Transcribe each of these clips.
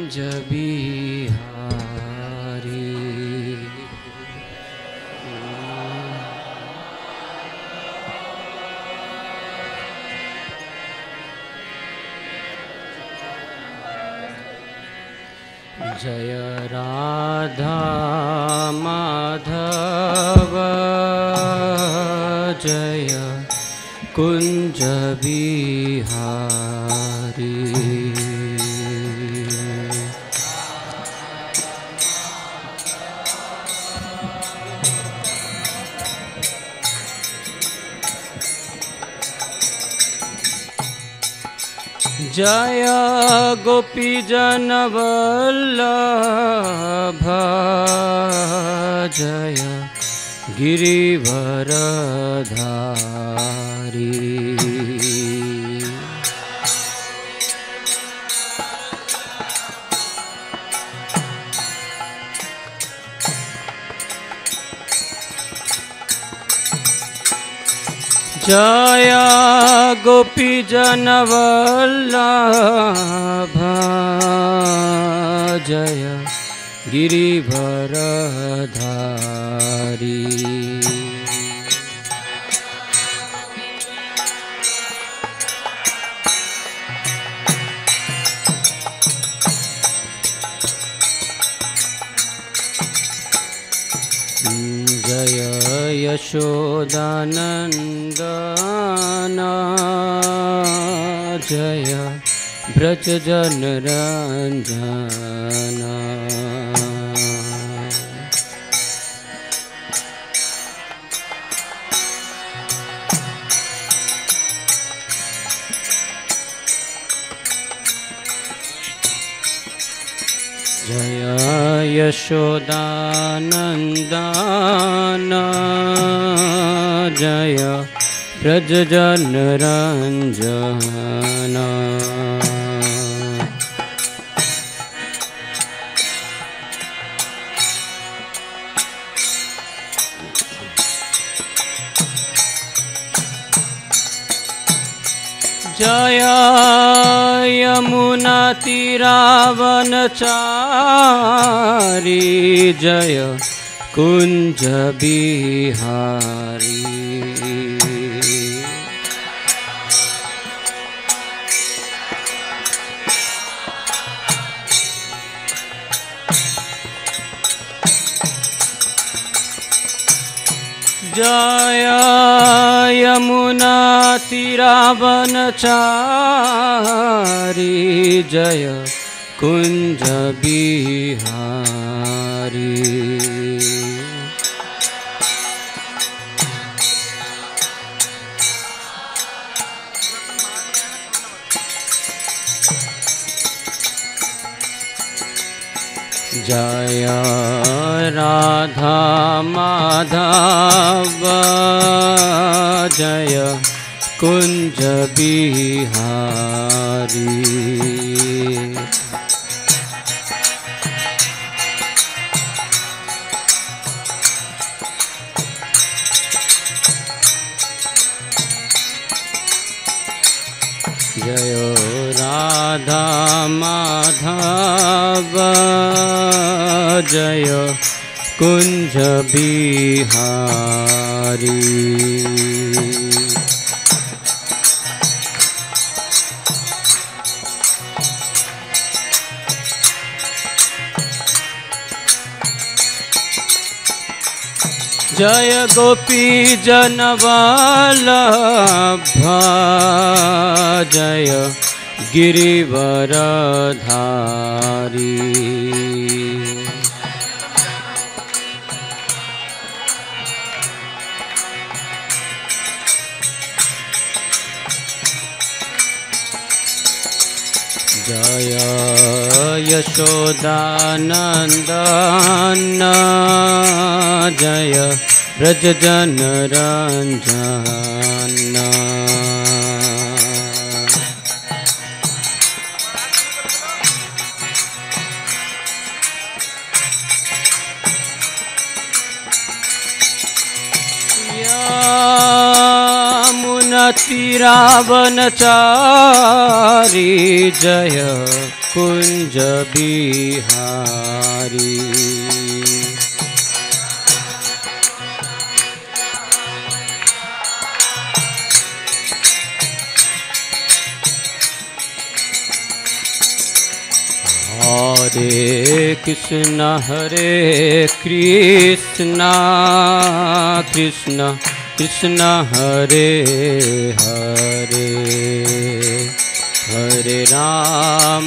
कुंज बिहारी। जय राधा माधव जय कुंज बिहारी। जय गोपीजन वल्लभ जय गिरिवरधारी। जय गोपीजन वल्लभ जय गिरिवरधारी। जय यशोदानंदन जय ब्रजजन रंजन। जय यशोदानंदन जय ब्रजजन रंजन। जय यमुना तीरावनचारी जय कुंज बिहारी। जय यमुना तीरावनचारी जय कुंज बिहारी। जय राधा माधव जय कुंज बिहारी। जय राधा माधव जय कुंज बिहारी। जय गोपीजन वल्लभ जय गिरिवरधारी। जय यशोदानंदन जय ब्रजजन रंजन। यमुना तीरावनचारी जय कुंज बिहारी। हरे कृष्ण कृष्ण कृष्ण हरे हरे, हरे राम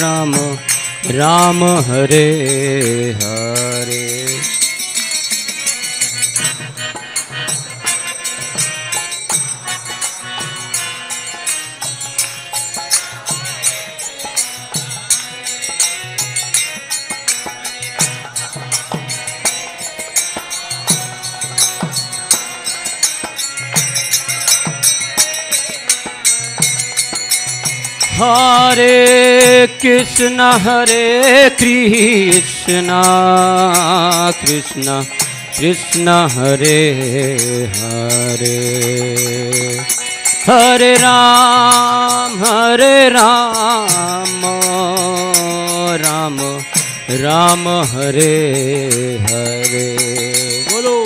राम राम हरे हरे। हरे कृष्ण कृष्ण कृष्ण हरे हरे, हरे राम राम राम हरे हरे। बोलो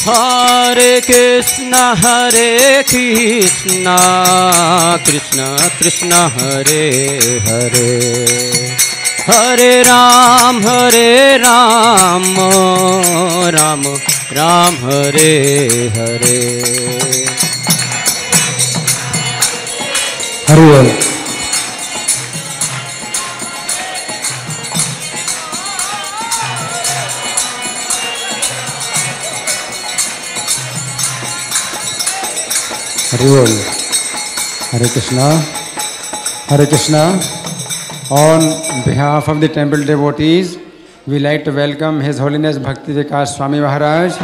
हरे कृष्ण कृष्ण कृष्ण हरे हरे, हरे राम राम राम हरे हरे। हरि बोल। हरि बोल। Hare Krishna, Hare Krishna. On behalf of the temple devotees, we like to welcome His Holiness Bhakti Vikas Swami Maharaj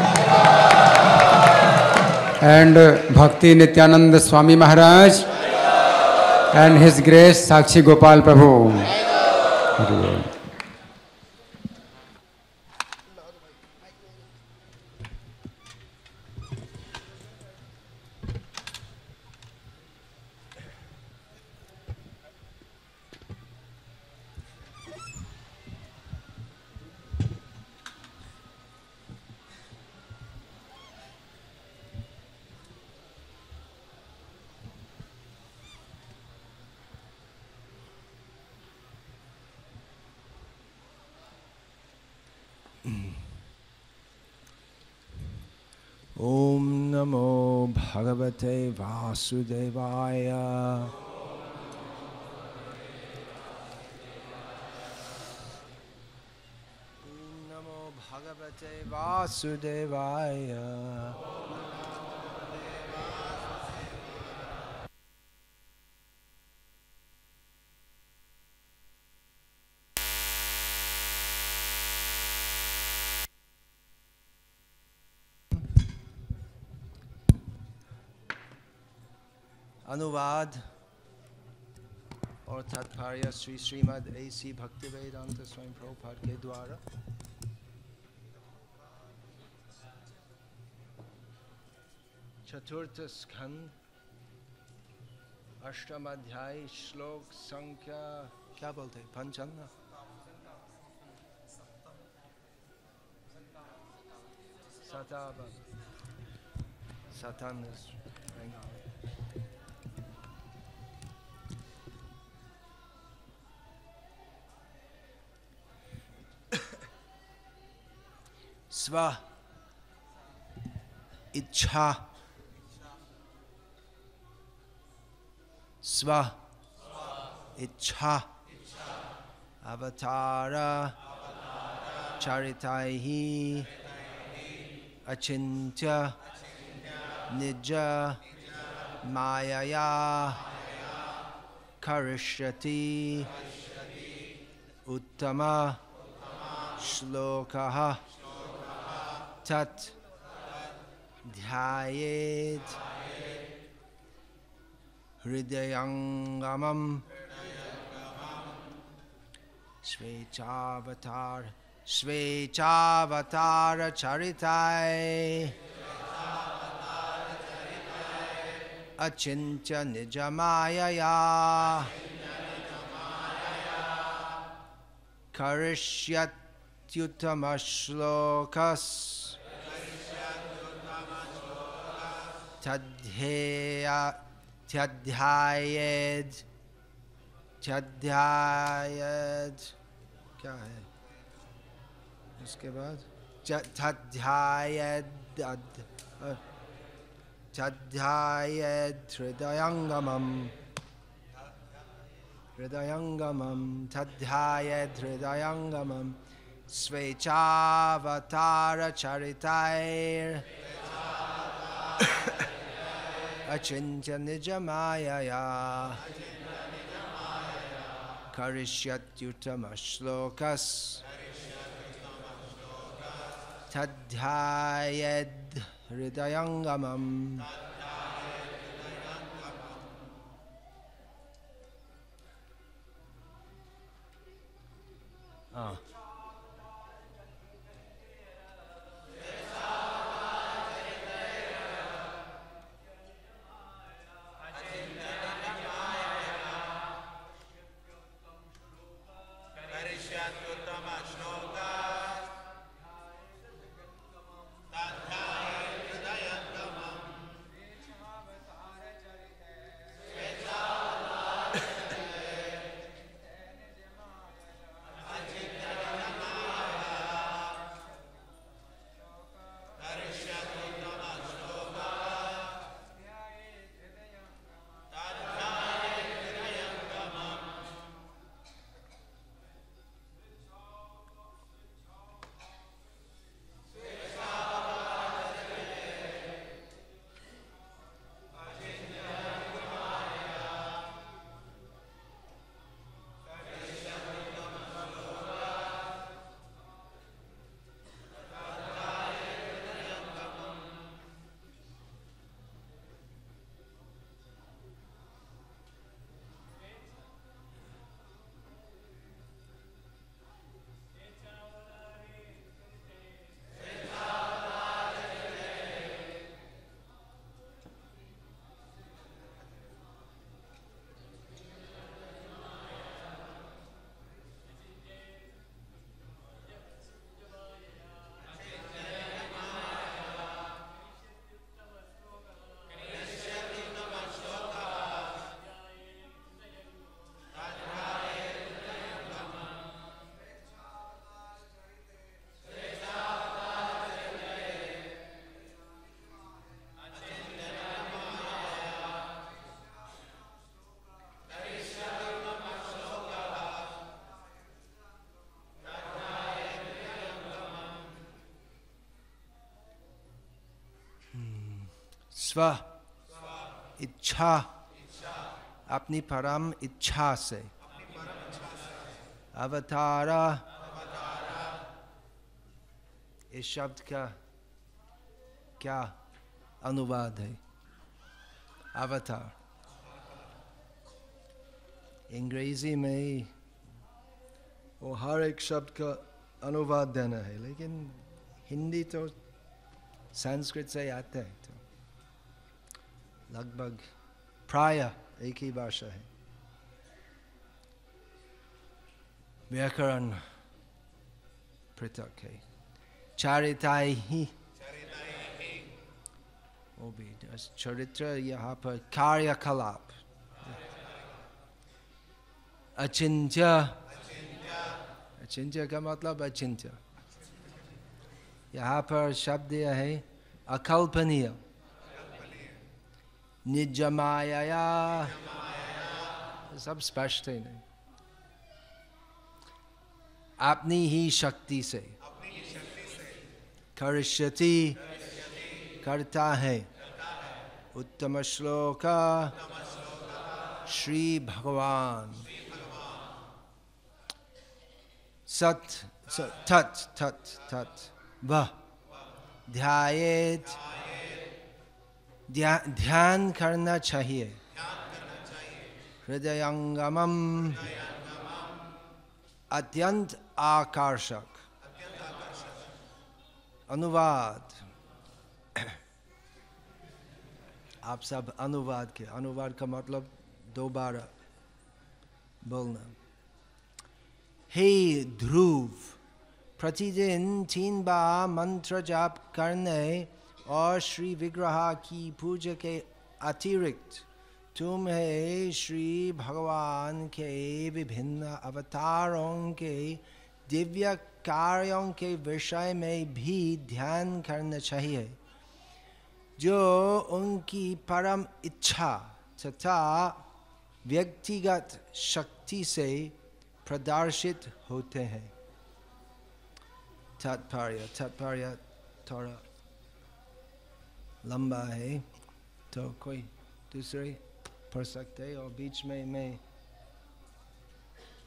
and Bhakti Nityananda Swami Maharaj and His Grace Sakshi Gopal Prabhu. Hare Bol. Om Namo Bhagavate Vasudevaya. Om Namo Bhagavate Vasudevaya. अनुवाद और तात्पर्य Shri Shrimad A.C. Bhaktivedanta स्वामी प्रभुपाद के द्वारा। चतुर्थ स्कंद अष्टम अध्याय श्लोक संख्या क्या बोलते हैं, पंचान्न, सतावन। स्व इच्छा स्व इच्छा अवतार चरिताहि अचिन्त्य निज मायया करिष्यति उत्तम श्लोकः तत् ध्यायेत् हृदयंगमम् स्वेच्छावतार चरिताय अचिन्त्य निजमायया करिष्यत्युत्तमश्लोकस् तद्ध्यायेत् क्या है उसके बाद तद्ध्यायेत् हृदयंगमम् तद्ध्यायेत् हृदयंगमम् स्वेच्छावतार चरिताय अचिन्त्य निजमायया करिष्यत्युत्तमश्लोकस् तद्ध्यायेत् हृदयंगमम् स्व इच्छा अपनी परम इच्छा से अवतारा इस शब्द का क्या अनुवाद है? अवतार अंग्रेजी में वो हर एक शब्द का अनुवाद देना है, लेकिन हिंदी तो संस्कृत से आता है, तो लगभग प्राय एक ही भाषा है। व्याकरण पृथक है। चारिताय ही वो भी चरित्र, यहाँ पर कार्यकलाप। अचिंत्य, अचिंत्य का मतलब अचिंत्य। यहाँ पर शब्द यह है अकल्पनीय। निज माया, सब स्पष्ट है नहीं। अपनी ही शक्ति से करिष्यति, करता है। उत्तम श्लोक श्री भगवान। सत So tat tat tat va ध्यायेत ध्यान करना चाहिए हृदयंगमम अत्यंत आकर्षक अनुवाद आप सब अनुवाद के अनुवाद का मतलब दोबारा बोलना हे ध्रुव प्रतिदिन 3 बार मंत्र जाप करने और श्री विग्रह की पूजा के अतिरिक्त तुम्हें श्री भगवान के विभिन्न अवतारों के दिव्य कार्यों के विषय में भी ध्यान करना चाहिए जो उनकी परम इच्छा तथा व्यक्तिगत शक्ति से प्रदर्शित होते हैं। तात्पर्य थोड़ा लंबा है तो कोई दूसरे पढ़ सकते हैं और बीच में मैं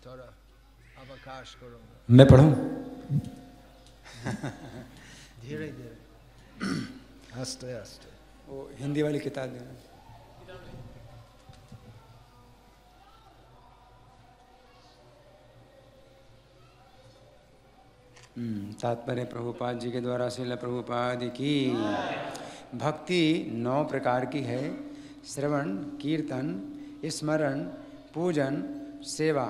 थोड़ा अवकाश करूँगा। मैं पढ़ूँ? धीरे धीरे आस्ते आस्ते। वो हिंदी वाली किताब देना। तात्पर्य प्रभुपाद जी के द्वारा श्रील प्रभुपाद की। भक्ति 9 प्रकार की है। श्रवण, कीर्तन, स्मरण, पूजन, सेवा,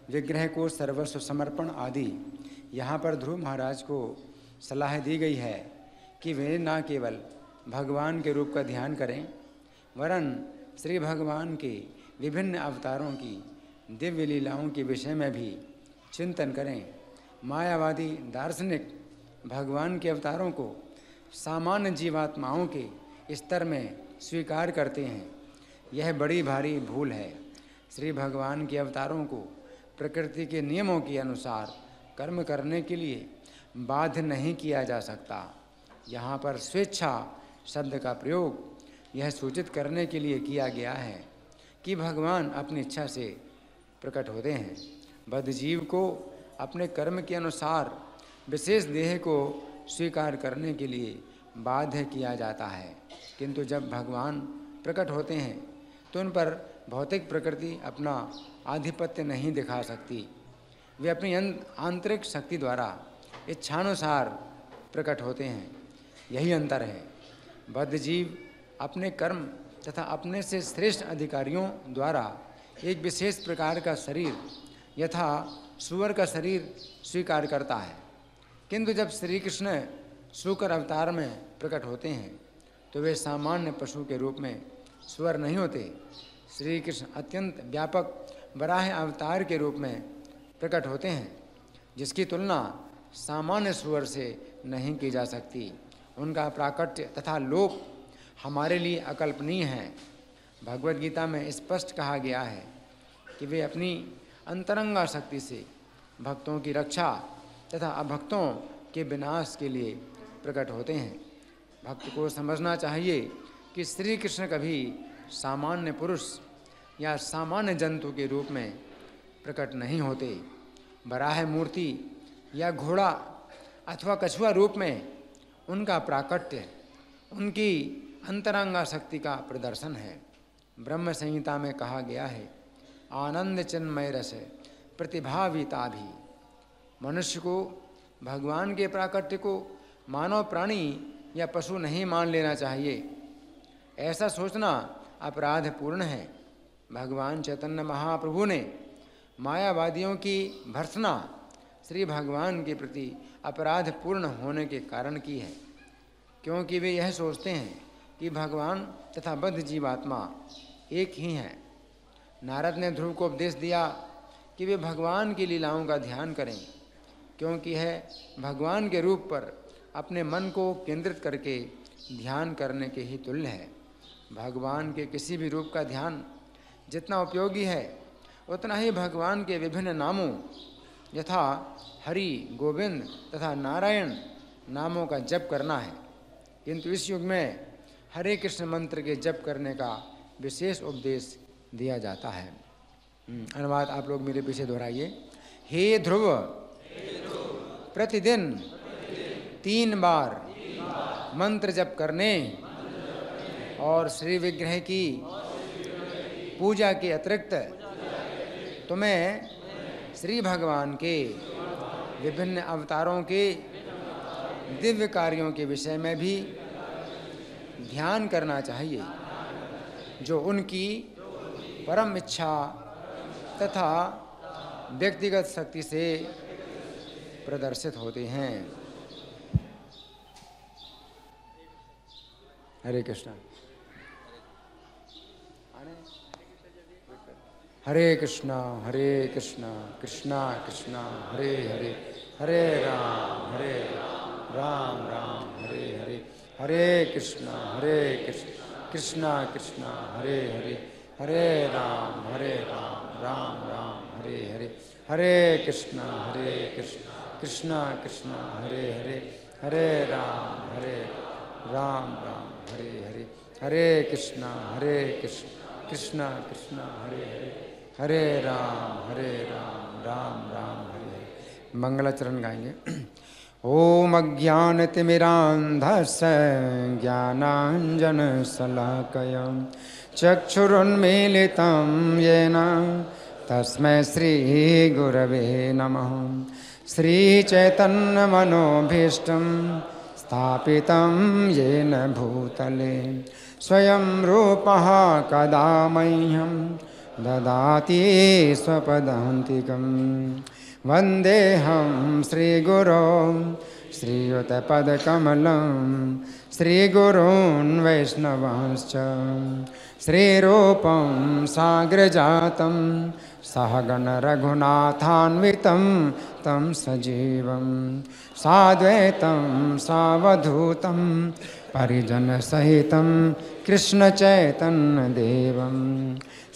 विग्रह को सर्वस्व समर्पण आदि। यहाँ पर ध्रुव महाराज को सलाह दी गई है कि वे न केवल भगवान के रूप का ध्यान करें वरन श्री भगवान के विभिन्न अवतारों की दिव्य लीलाओं के विषय में भी चिंतन करें। मायावादी दार्शनिक भगवान के अवतारों को सामान्य जीवात्माओं के स्तर में स्वीकार करते हैं। यह बड़ी भारी भूल है। श्री भगवान के अवतारों को प्रकृति के नियमों के अनुसार कर्म करने के लिए बाध्य नहीं किया जा सकता। यहाँ पर स्वेच्छा शब्द का प्रयोग यह सूचित करने के लिए किया गया है कि भगवान अपनी इच्छा से प्रकट होते हैं। बद्ध जीव को अपने कर्म के अनुसार विशेष देह को स्वीकार करने के लिए बाध्य किया जाता है, किंतु जब भगवान प्रकट होते हैं तो उन पर भौतिक प्रकृति अपना आधिपत्य नहीं दिखा सकती। वे अपनी आंतरिक शक्ति द्वारा इच्छानुसार प्रकट होते हैं। यही अंतर है। बद्ध जीव अपने कर्म तथा अपने से श्रेष्ठ अधिकारियों द्वारा एक विशेष प्रकार का शरीर यथा सूअर का शरीर स्वीकार करता है, किंतु जब श्री कृष्ण सूकर अवतार में प्रकट होते हैं तो वे सामान्य पशु के रूप में सूअर नहीं होते। श्री कृष्ण अत्यंत व्यापक वराह अवतार के रूप में प्रकट होते हैं, जिसकी तुलना सामान्य सूअर से नहीं की जा सकती। उनका प्राकट्य तथा लोक हमारे लिए अकल्पनीय है। भगवद गीता में स्पष्ट कहा गया है कि वे अपनी अंतरंगा शक्ति से भक्तों की रक्षा तथा अभक्तों के विनाश के लिए प्रकट होते हैं। भक्त को समझना चाहिए कि श्री कृष्ण कभी सामान्य पुरुष या सामान्य जंतु के रूप में प्रकट नहीं होते। वराह मूर्ति या घोड़ा अथवा कछुआ रूप में उनका प्राकट्य उनकी अंतरंगा शक्ति का प्रदर्शन है। ब्रह्म संहिता में कहा गया है, आनंद चिन्मय रस प्रतिभाविता भी। मनुष्य को भगवान के प्राकट्य को मानव प्राणी या पशु नहीं मान लेना चाहिए। ऐसा सोचना अपराधपूर्ण है। भगवान चैतन्य महाप्रभु ने मायावादियों की भर्त्सना श्री भगवान के प्रति अपराधपूर्ण होने के कारण की है, क्योंकि वे यह सोचते हैं कि भगवान तथा बद्ध जीवात्मा एक ही हैं। नारद ने ध्रुव को उपदेश दिया कि वे भगवान की लीलाओं का ध्यान करें, क्योंकि यह भगवान के रूप पर अपने मन को केंद्रित करके ध्यान करने के ही तुल्य है। भगवान के किसी भी रूप का ध्यान जितना उपयोगी है उतना ही भगवान के विभिन्न नामों यथा हरि, गोविंद तथा नारायण नामों का जप करना है। किंतु इस युग में हरे कृष्ण मंत्र के जप करने का विशेष उपदेश दिया जाता है। अनुवाद आप लोग मेरे पीछे दोहराइए। हे ध्रुव प्रतिदिन 3 बार मंत्र जप करने और श्री विग्रह की पूजा के अतिरिक्त तुम्हें श्री भगवान के विभिन्न अवतारों के दिव्य कार्यों के विषय में भी ध्यान करना चाहिए, जो उनकी परम इच्छा तथा व्यक्तिगत शक्ति से प्रदर्शित होते हैं। हरे कृष्णा। हरे कृष्णा कृष्णा कृष्णा हरे हरे, हरे राम राम हरे हरे, हरे कृष्णा कृष्णा कृष्णा हरे हरे, हरे राम राम हरे हरे, हरे कृष्णा कृष्णा कृष्णा हरे हरे, हरे राम हरे हरे, हरे कृष्णा कृष्णा कृष्णा हरे हरे, हरे राम राम हरे हरे। मंगलाचरण गाएंगे। ओम अज्ञानतिमिरान्धस्य ज्ञानाञ्जनशलाकया चक्षुरुन्मीलितं येन तस्मै श्रीगुरवे नमः। श्रीचैतन्यमनोभीष्टं स्थापितं येन भूतले स्वयं रूपः कदा मह्यं ददाति स्वपदान्तिकम्। वन्देऽहं श्रीगुरो श्रीयुतपदकमलं श्रीगुरून् वैष्णवांश्च श्रीरूपं साग्रजातं सहगण रघुनाथान्वितं तं सजीवं साद्वैतं सावधूतं परिजनसहितं कृष्णचैतन्यदेवं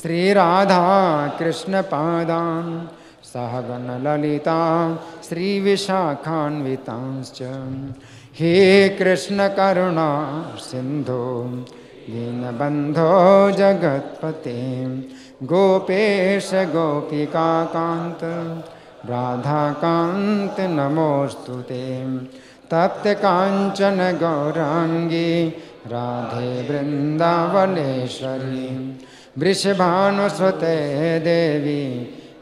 श्रीराधा कृष्णपादान् सहगण ललिता श्रीविशाखान्वितांश्च। हे कृष्ण करुणा सिन्धो दीनबन्धो जगत्पते गोपेश गोपिकान्त राधाकान्त नमोऽस्तुते। तप्त काञ्चन गौराङ्गी राधे वृन्दावनेश्वरी वृषभानुसुते देवी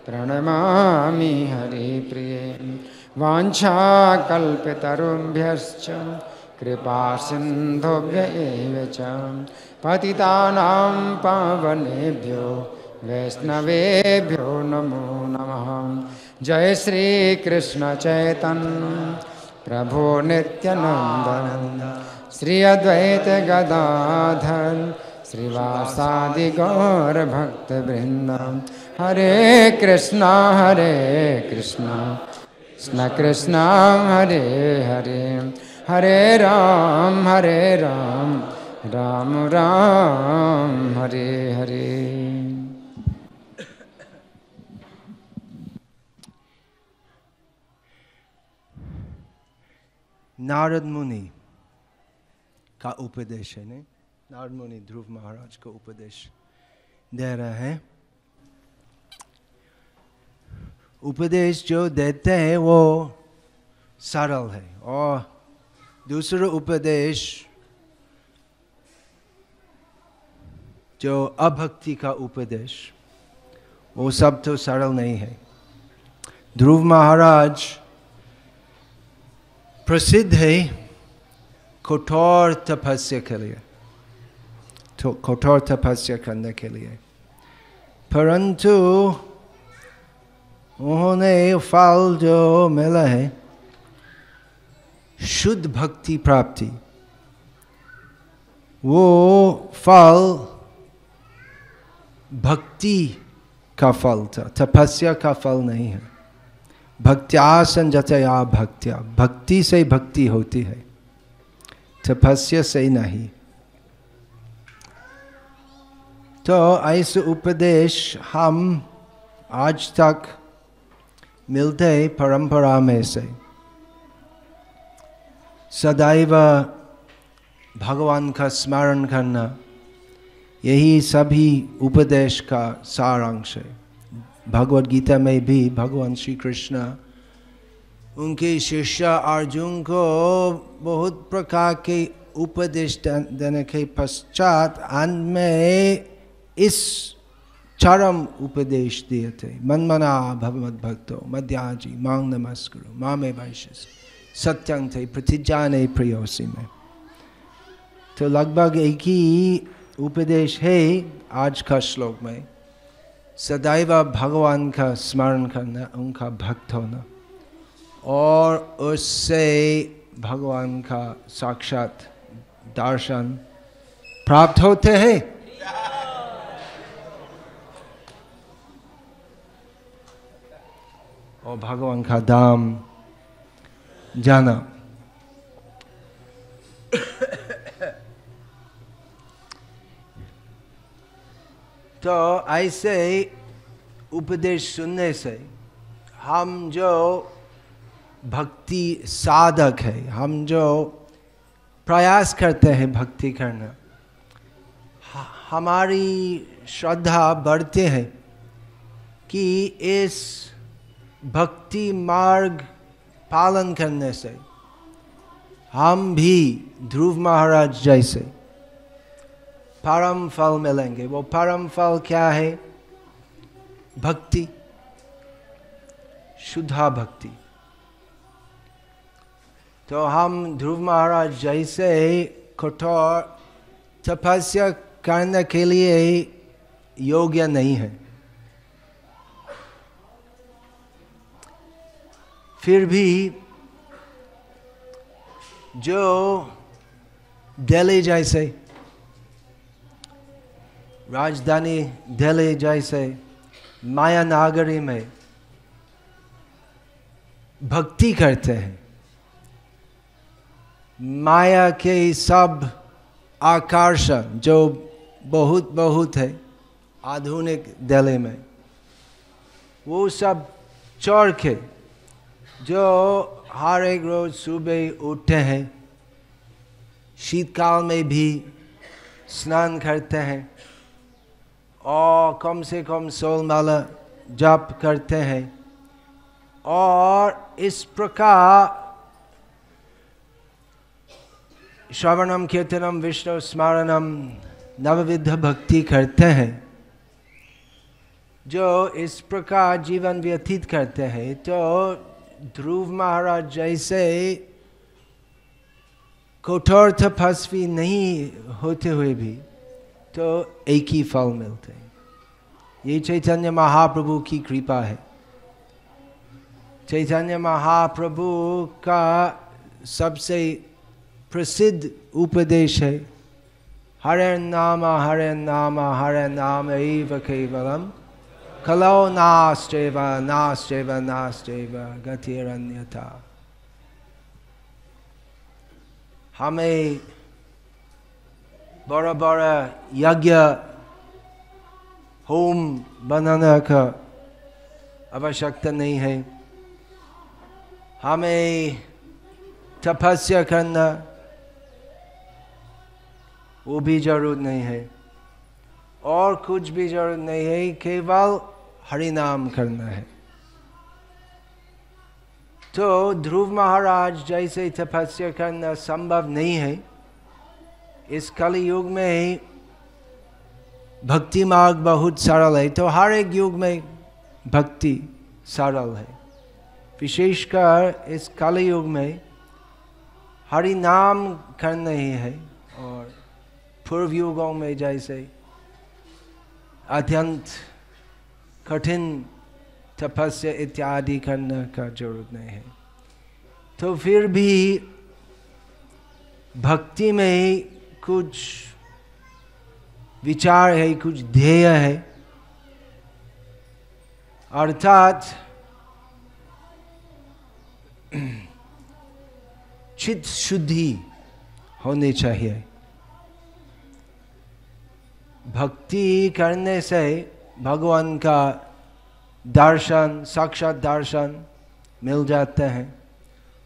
प्रणमामि हरिप्रिये। वाञ्छाकल्पतरुभ्यश्च कृपा सिन्धुभ्य एव च पतितानां पावनेभ्यो वैष्णवेभ्यो नमो नमः। जय श्री कृष्ण चैतन्य प्रभु नित्यानंद श्री अद्वैत गदाधर श्रीवासादि गौर भक्त वृंद। हरे कृष्णा कृष्ण कृष्ण हरे हरे, हरे राम राम राम हरे हरे। नारद मुनि का उपदेश है, नहीं? नारद मुनि ध्रुव महाराज को उपदेश दे रहे हैं। उपदेश जो देते हैं वो सरल है, और दूसरा उपदेश जो अभक्ति का उपदेश वो सब तो सरल नहीं है। ध्रुव महाराज प्रसिद्ध है कठोर तपस्या के लिए, तो कठोर तपस्या करने के लिए, परंतु उन्होंने फल जो मिला है शुद्ध भक्ति प्राप्ति, वो फल भक्ति का फल था, तपस्या का फल नहीं है। भक्त्या संजतया भक्त्या, भक्ति से भक्ति होती है, तपस्या से नहीं। तो ऐसे उपदेश हम आज तक मिलते हैं परंपरा में से। सदैव भगवान का स्मरण करना, यही सभी उपदेश का सारांश है। भगवद गीता में भी भगवान श्री कृष्ण उनके शिष्य अर्जुन को बहुत प्रकार के उपदेश देने के पश्चात अंत में इस चरम उपदेश दिए थे। मनमना भव मद भक्तो मध्याजी मांग नमस्कुरु मामे वैश्यसि सत्यं थे प्रतिज्ञाने प्रियोसि में। तो लगभग एक ही उपदेश है आज का श्लोक में, सदैव भगवान का स्मरण करना, उनका भक्त होना और उससे भगवान का साक्षात दर्शन प्राप्त होते हैं। और भगवान का धाम जाना। तो ऐसे उपदेश सुनने से हम जो भक्ति साधक है, हम जो प्रयास करते हैं भक्ति करना, हमारी श्रद्धा बढ़ते हैं कि इस भक्ति मार्ग पालन करने से हम भी ध्रुव महाराज जैसे परम फल मिलेंगे। वो परम फल क्या है? भक्ति, शुद्धा भक्ति। तो हम ध्रुव महाराज जैसे कठोर तपस्या करने के लिए योग्य नहीं है, फिर भी जो दिल्ली जैसे, राजधानी दिल्ली जैसे माया नगरी में भक्ति करते हैं, माया के सब आकर्षण जो बहुत बहुत है आधुनिक दिल्ली में, वो सब छोड़ के जो हर एक रोज सुबह उठते हैं, शीतकाल में भी स्नान करते हैं और कम से कम 16 माला जप करते हैं, और इस प्रकार श्रवणम कीर्तनम विष्णु स्मरणम नवविध भक्ति करते हैं, जो इस प्रकार जीवन व्यतीत करते हैं, तो ध्रुव महाराज जैसे कठोर तपस्वी नहीं होते हुए भी तो एक ही फल मिलते हैं। ये चैतन्य महाप्रभु की कृपा है। चैतन्य महाप्रभु का सबसे प्रसिद्ध उपदेश है, हरे नाम हरे नाम एव केवलम कलौ नास्त्येव नास्त्येव नास्त्येव गतिरन्यथा। हमें बड़ा बड़ा यज्ञ होम बनाने का आवश्यकता नहीं है, हमें तपस्या करना वो भी जरूरत नहीं है, और कुछ भी जरूरत नहीं है, केवल हरि नाम करना है। तो ध्रुव महाराज जैसे तपस्या करना संभव नहीं है। इस कलि युग में भक्ति मार्ग बहुत सरल है, तो हर एक युग में भक्ति सरल है, विशेषकर इस कलि युग में हरि नाम करना ही है। और पूर्व युगों में जैसे अत्यंत कठिन तपस्या इत्यादि करने का जरूरत नहीं है। तो फिर भी भक्ति में कुछ विचार है, कुछ ध्येय है, अर्थात चित्त शुद्धि होनी चाहिए। भक्ति करने से भगवान का दर्शन, साक्षात दर्शन मिल जाते हैं।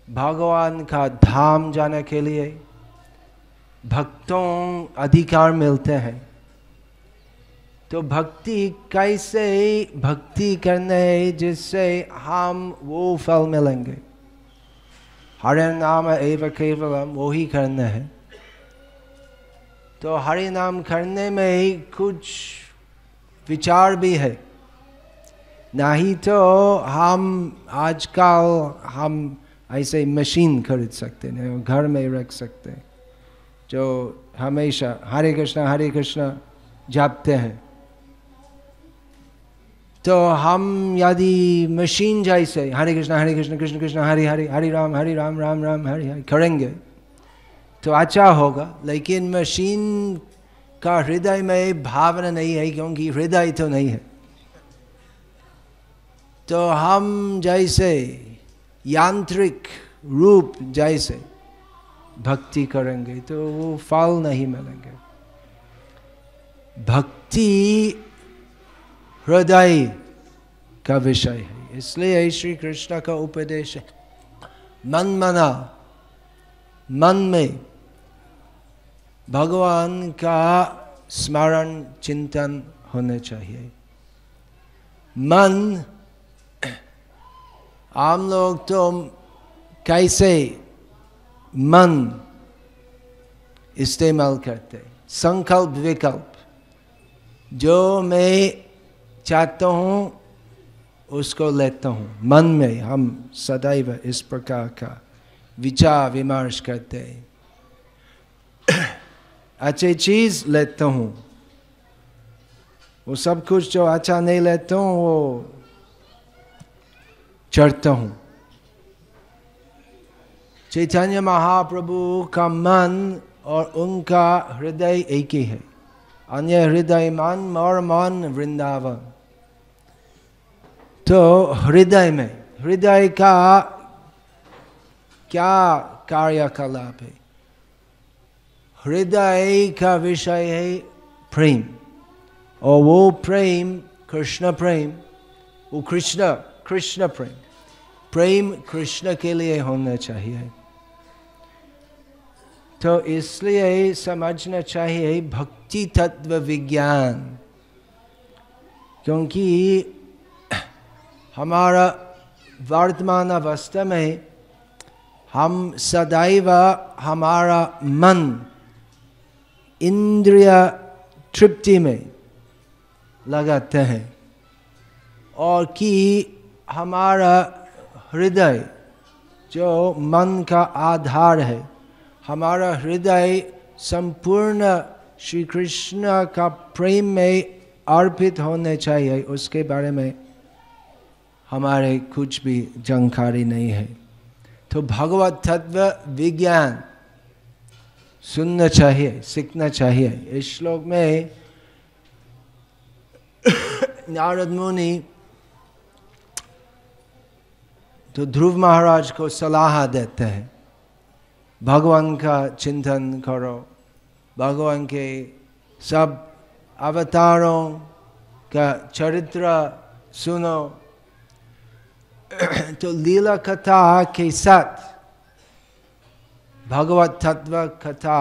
भगवान का धाम जाने के लिए भक्तों अधिकार मिलते हैं। तो भक्ति कैसे भक्ति करना है जिससे हम वो फल मिलेंगे? हरे नाम एव केवलम, वो ही करना है। तो हरि नाम करने में ही कुछ विचार भी है, नहीं तो हम आजकल हम ऐसे मशीन खरीद सकते हैं, घर में रख सकते हैं, जो हमेशा हरे कृष्णा जापते हैं। तो हम यदि मशीन जैसे हरे कृष्ण कृष्ण कृष्ण हरे हरे, हरे राम राम राम हरे हरे करेंगे तो अच्छा होगा। लेकिन मशीन का हृदय में भावना नहीं है, क्योंकि हृदय तो नहीं है। तो हम जैसे यांत्रिक रूप जैसे भक्ति करेंगे तो वो फल नहीं मिलेंगे। भक्ति हृदय का विषय है, इसलिए श्री कृष्ण का उपदेश है मन में भगवान का स्मरण चिंतन होने चाहिए। मन, आम लोग तो कैसे मन इस्तेमाल करते, संकल्प विकल्प, जो मैं चाहता हूँ उसको लेता हूँ। मन में हम सदैव इस प्रकार का विचार विमर्श करते हैं। अच्छी चीज लेता हूँ, वो सब कुछ जो अच्छा नहीं लेता हूँ वो चढ़ता हूँ। चैतन्य महाप्रभु का मन और उनका हृदय एक ही है। अन्य हृदय मन और मन वृंदावन। तो हृदय में, हृदय का क्या कार्यकलाप है? हृदय का विषय है प्रेम, और वो प्रेम कृष्ण प्रेम, वो कृष्ण प्रेम कृष्ण के लिए होना चाहिए। तो इसलिए समझना चाहिए भक्ति तत्व विज्ञान, क्योंकि हमारा वर्तमान अवस्था में हम सदैव हमारा मन इंद्रिय तृप्ति में लगाते हैं, और कि हमारा हृदय जो मन का आधार है, हमारा हृदय संपूर्ण श्री कृष्ण का प्रेम में अर्पित होने चाहिए। उसके बारे में हमारे कुछ भी जानकारी नहीं है। तो भगवत तत्व विज्ञान सुनना चाहिए, सीखना चाहिए। इस श्लोक में नारद मुनि तो ध्रुव महाराज को सलाह देते हैं, भगवान का चिंतन करो, भगवान के सब अवतारों का चरित्र सुनो। तो लीला कथा के साथ भगवत तत्व कथा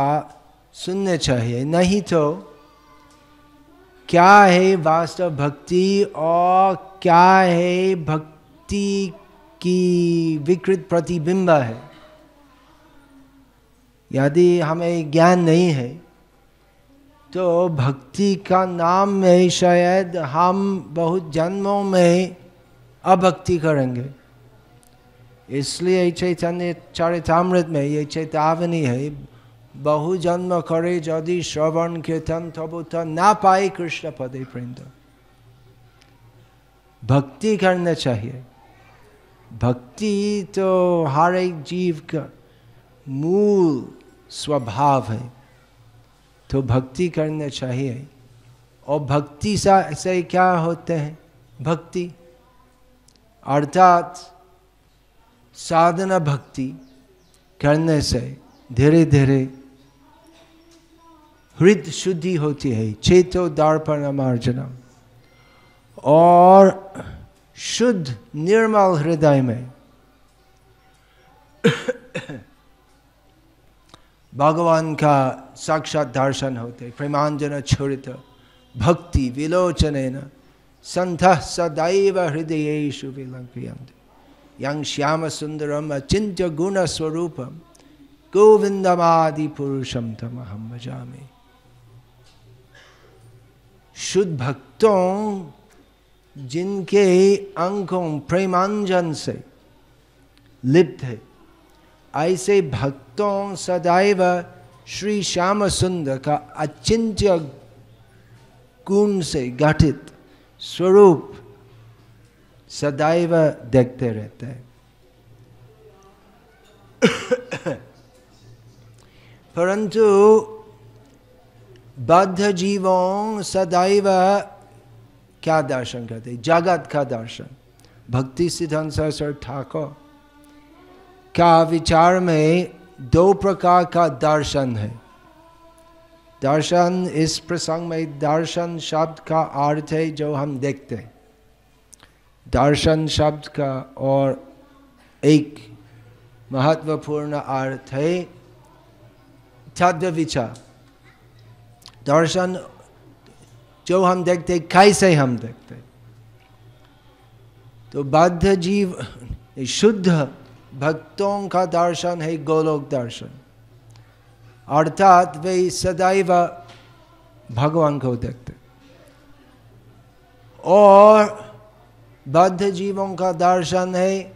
सुनने चाहिए, नहीं तो क्या है वास्तव भक्ति और क्या है भक्ति की विकृत प्रतिबिंब है। यदि हमें ज्ञान नहीं है तो भक्ति का नाम में शायद हम बहुत जन्मों में अभक्ति करेंगे। इसलिए चैतन्य चरितामृत में ये चेतावनी है, बहु जन्म करे यदि श्रवण कीर्तन तबु तो ना पाए कृष्ण पदे प्रेंद। भक्ति करना चाहिए। भक्ति तो हर एक जीव का मूल स्वभाव है, तो भक्ति करना चाहिए। और भक्ति से क्या होते हैं? भक्ति अर्थात साधना भक्ति करने से धीरे धीरे हृदय शुद्धि होती है, चेतो दर्पण मार्जनम, और शुद्ध निर्मल हृदय में भगवान का साक्षात दर्शन होते। प्रेमांजन छुरित भक्ति विलोचनेन संतः सदैव हृदयेषु विलंघयन्ते। यं श्याम सुंदरम अचिंत्य गुण स्वरूपम गोविंदमादि पुरुषम तमहम भजामि। शुद्ध भक्तों जिनके अंकों प्रेमांजन से लिप्त है, ऐसे भक्तों सदैव श्री श्याम सुंदर का अचिंत्य गुण से गठित स्वरूप सदैव देखते रहते हैं। परंतु बद्ध जीवों सदैव क्या दर्शन करते? जगत का दर्शन। भक्ति सिद्धांत सरस्वती ठाकुर का विचार में दो प्रकार का दर्शन है। दर्शन, इस प्रसंग में दर्शन शब्द का अर्थ है जो हम देखते हैं। दर्शन शब्द का और एक महत्वपूर्ण अर्थ है तत्व विचार। दर्शन जो हम देखते, कैसे हम देखते। तो बद्ध जीव शुद्ध भक्तों का दर्शन है गोलोक दर्शन, अर्थात वे सदैव भगवान को देखते। और बद्ध जीवों का दर्शन है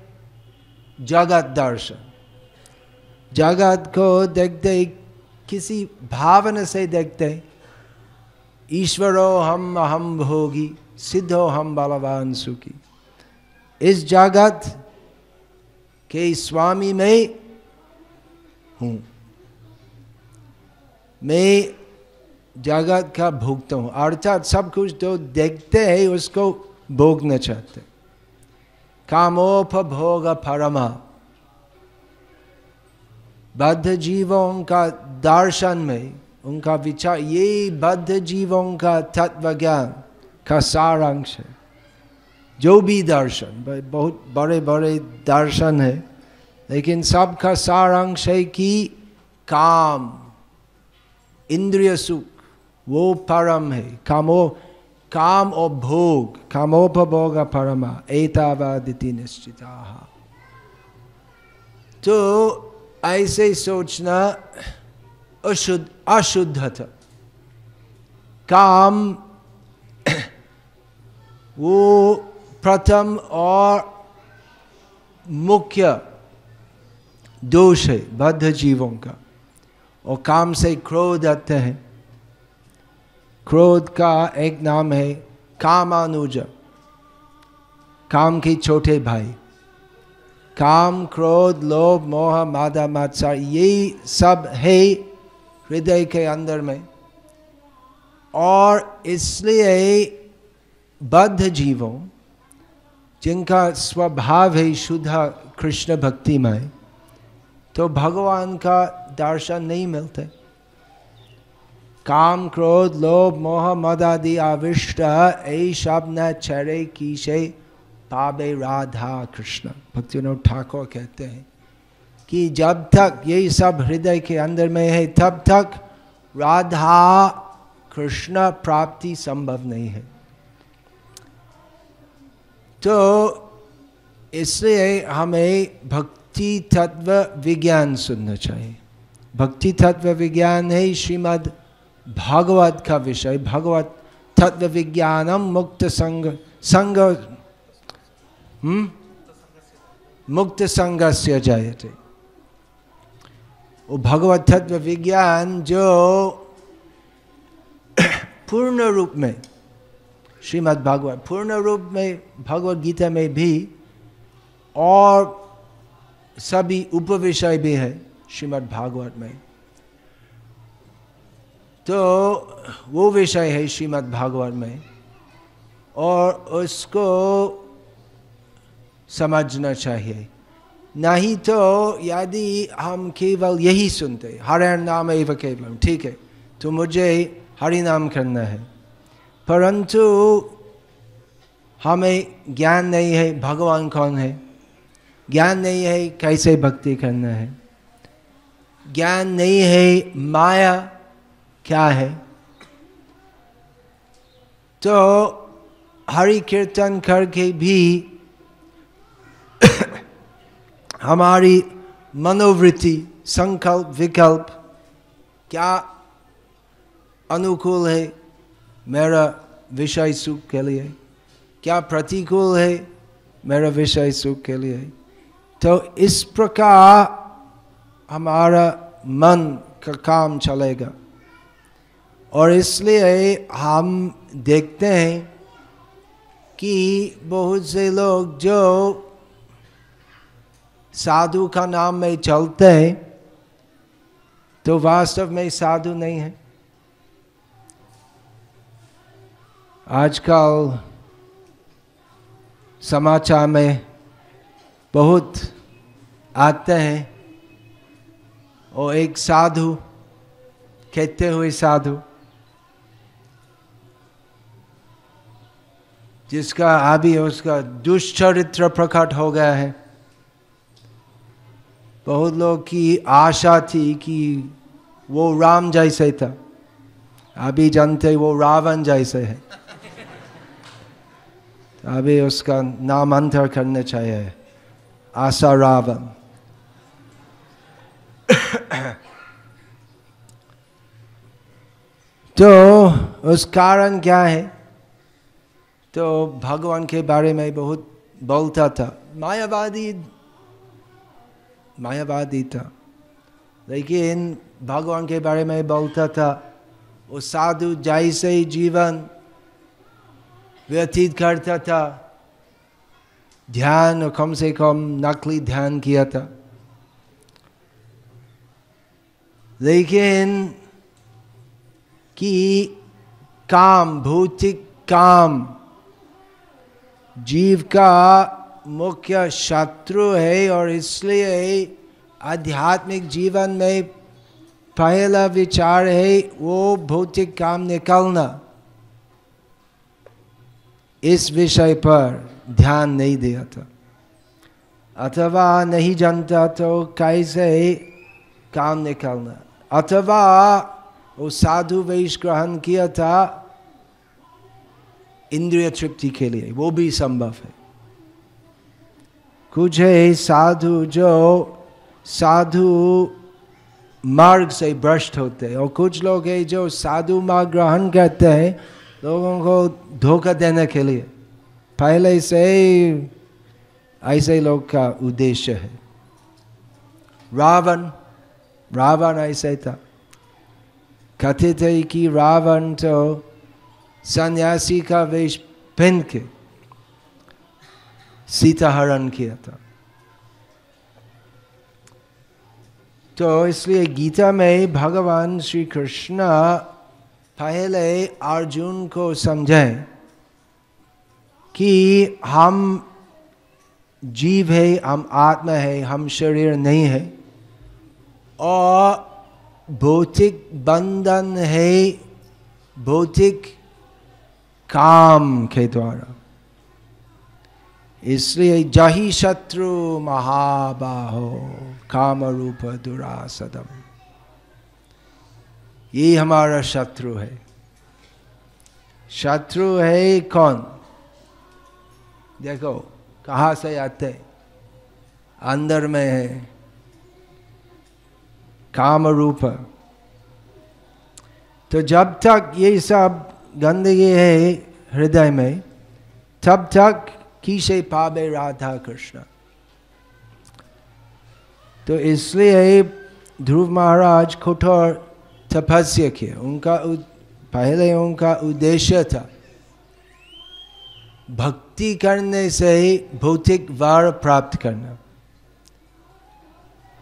जगत दर्शन। जगत को देखते किसी भावना से देखते, ईश्वरो हम अहम भोगी, सिद्धो हम बलवान सुखी। इस जगत के स्वामी मैं हूँ, मैं जगत का भोगता हूँ। अर्थात सब कुछ जो देखते हैं उसको भोगना चाहते। कामोपभोग परमा। बद्ध जीवों का दर्शन में उनका विचार, ये बद्ध जीवों का तत्व ज्ञान का सारांश है। जो भी दर्शन, बहुत बड़े बड़े दर्शन है, लेकिन सबका सारांश है कि काम, इंद्रिय सुख वो परम है। काम और भोग, कामोपभोग परमा एतावादिति निश्चिताः। तो ऐसे सोचना अशुद्धता। काम वो प्रथम और मुख्य दोष है बद्ध जीवों का। और काम से क्रोध आते हैं। क्रोध का एक नाम है कामानुज, काम के छोटे भाई। काम, क्रोध, लोभ, मोह, मादा, मात्सर्य, ये सब है हृदय के अंदर में। और इसलिए बद्ध जीवों जिनका स्वभाव है शुद्ध कृष्ण भक्तिमय, तो भगवान का दर्शन नहीं मिलते। काम, क्रोध, लोभ, मोह, मद आदि आविष्ट ऐ सब न चरे कीशे पाबे राधा कृष्ण। भक्तिविनोद ठाकुर कहते हैं कि जब तक ये सब हृदय के अंदर में है तब तक राधा कृष्ण प्राप्ति संभव नहीं है। तो इसलिए हमें भक्ति तत्व विज्ञान सुनना चाहिए। भक्ति तत्व विज्ञान है श्रीमद् भागवत का विषय। भगवत तत्व विज्ञानम मुक्त मुक्त संगस्य जायते। वो भगवत तत्व विज्ञान जो पूर्ण रूप में श्रीमद् भागवत, पूर्ण रूप में भगवत गीता में भी, और सभी उपविषय भी है श्रीमद् भागवत में। तो वो विषय है श्रीमद् भागवत में, और उसको समझना चाहिए। नहीं तो यदि हम केवल यही सुनते हरे नाम एवं केवलम, ठीक है तो मुझे हरि नाम करना है, परंतु हमें ज्ञान नहीं है भगवान कौन है, ज्ञान नहीं है कैसे भक्ति करना है, ज्ञान नहीं है माया क्या है, तो हरि कीर्तन करके भी हमारी मनोवृत्ति, संकल्प विकल्प क्या अनुकूल है मेरा विषय सुख के लिए, क्या प्रतिकूल है मेरा विषय सुख के लिए। तो इस प्रकार हमारा मन का काम चलेगा। और इसलिए हम देखते हैं कि बहुत से लोग जो साधु का नाम में चलते हैं तो वास्तव में साधु नहीं है। आजकल समाचार में बहुत आते हैं और एक साधु कहते हुए साधु जिसका अभी उसका दुष्चरित्र प्रकट हो गया है। बहुत लोग की आशा थी कि वो राम जैसे था, अभी जानते वो रावण जैसे है। अभी उसका नामांतर करने चाहिए, आशा रावण। तो उस कारण क्या है, तो भगवान के बारे में बहुत बोलता था, मायावादी था, लेकिन भगवान के बारे में बोलता था। वो साधु जैसे जीवन व्यतीत करता था, ध्यान कम से कम नकली ध्यान किया था। लेकिन कि काम, भौतिक काम जीव का मुख्य शत्रु है, और इसलिए आध्यात्मिक जीवन में पहला विचार है वो भौतिक काम निकालना। इस विषय पर ध्यान नहीं दिया था, अथवा नहीं जानता तो कैसे काम निकालना, अथवा वो साधु वेश ग्रहण किया था इंद्रिय तृप्ति के लिए, वो भी संभव है। कुछ है साधु जो साधु मार्ग से भ्रष्ट होते हैं, और कुछ लोग हैं जो साधु मार्ग ग्रहण करते हैं लोगों को धोखा देने के लिए। पहले से ऐसे लोग का उद्देश्य है। रावण ऐसे था। कथित है कि रावण तो सन्यासी का वेश पहन के सीता हरण किया था। तो इसलिए गीता में भगवान श्री कृष्ण पहले अर्जुन को समझाए कि हम जीव है, हम आत्मा है, हम शरीर नहीं है, और भौतिक बंधन है भौतिक काम के द्वारा। इसलिए जही शत्रु महाबाहो काम रूप दुरासदम, ये हमारा शत्रु है। शत्रु है कौन? देखो कहाँ से आते, अंदर में है काम रूप। तो जब तक ये सब गंदगी है हृदय में, तब तक किसे पावे राधा कृष्ण। तो इसलिए ध्रुव महाराज कठोर तपस्या किए। पहले उनका उद्देश्य था भक्ति करने से भौतिक वर प्राप्त करना।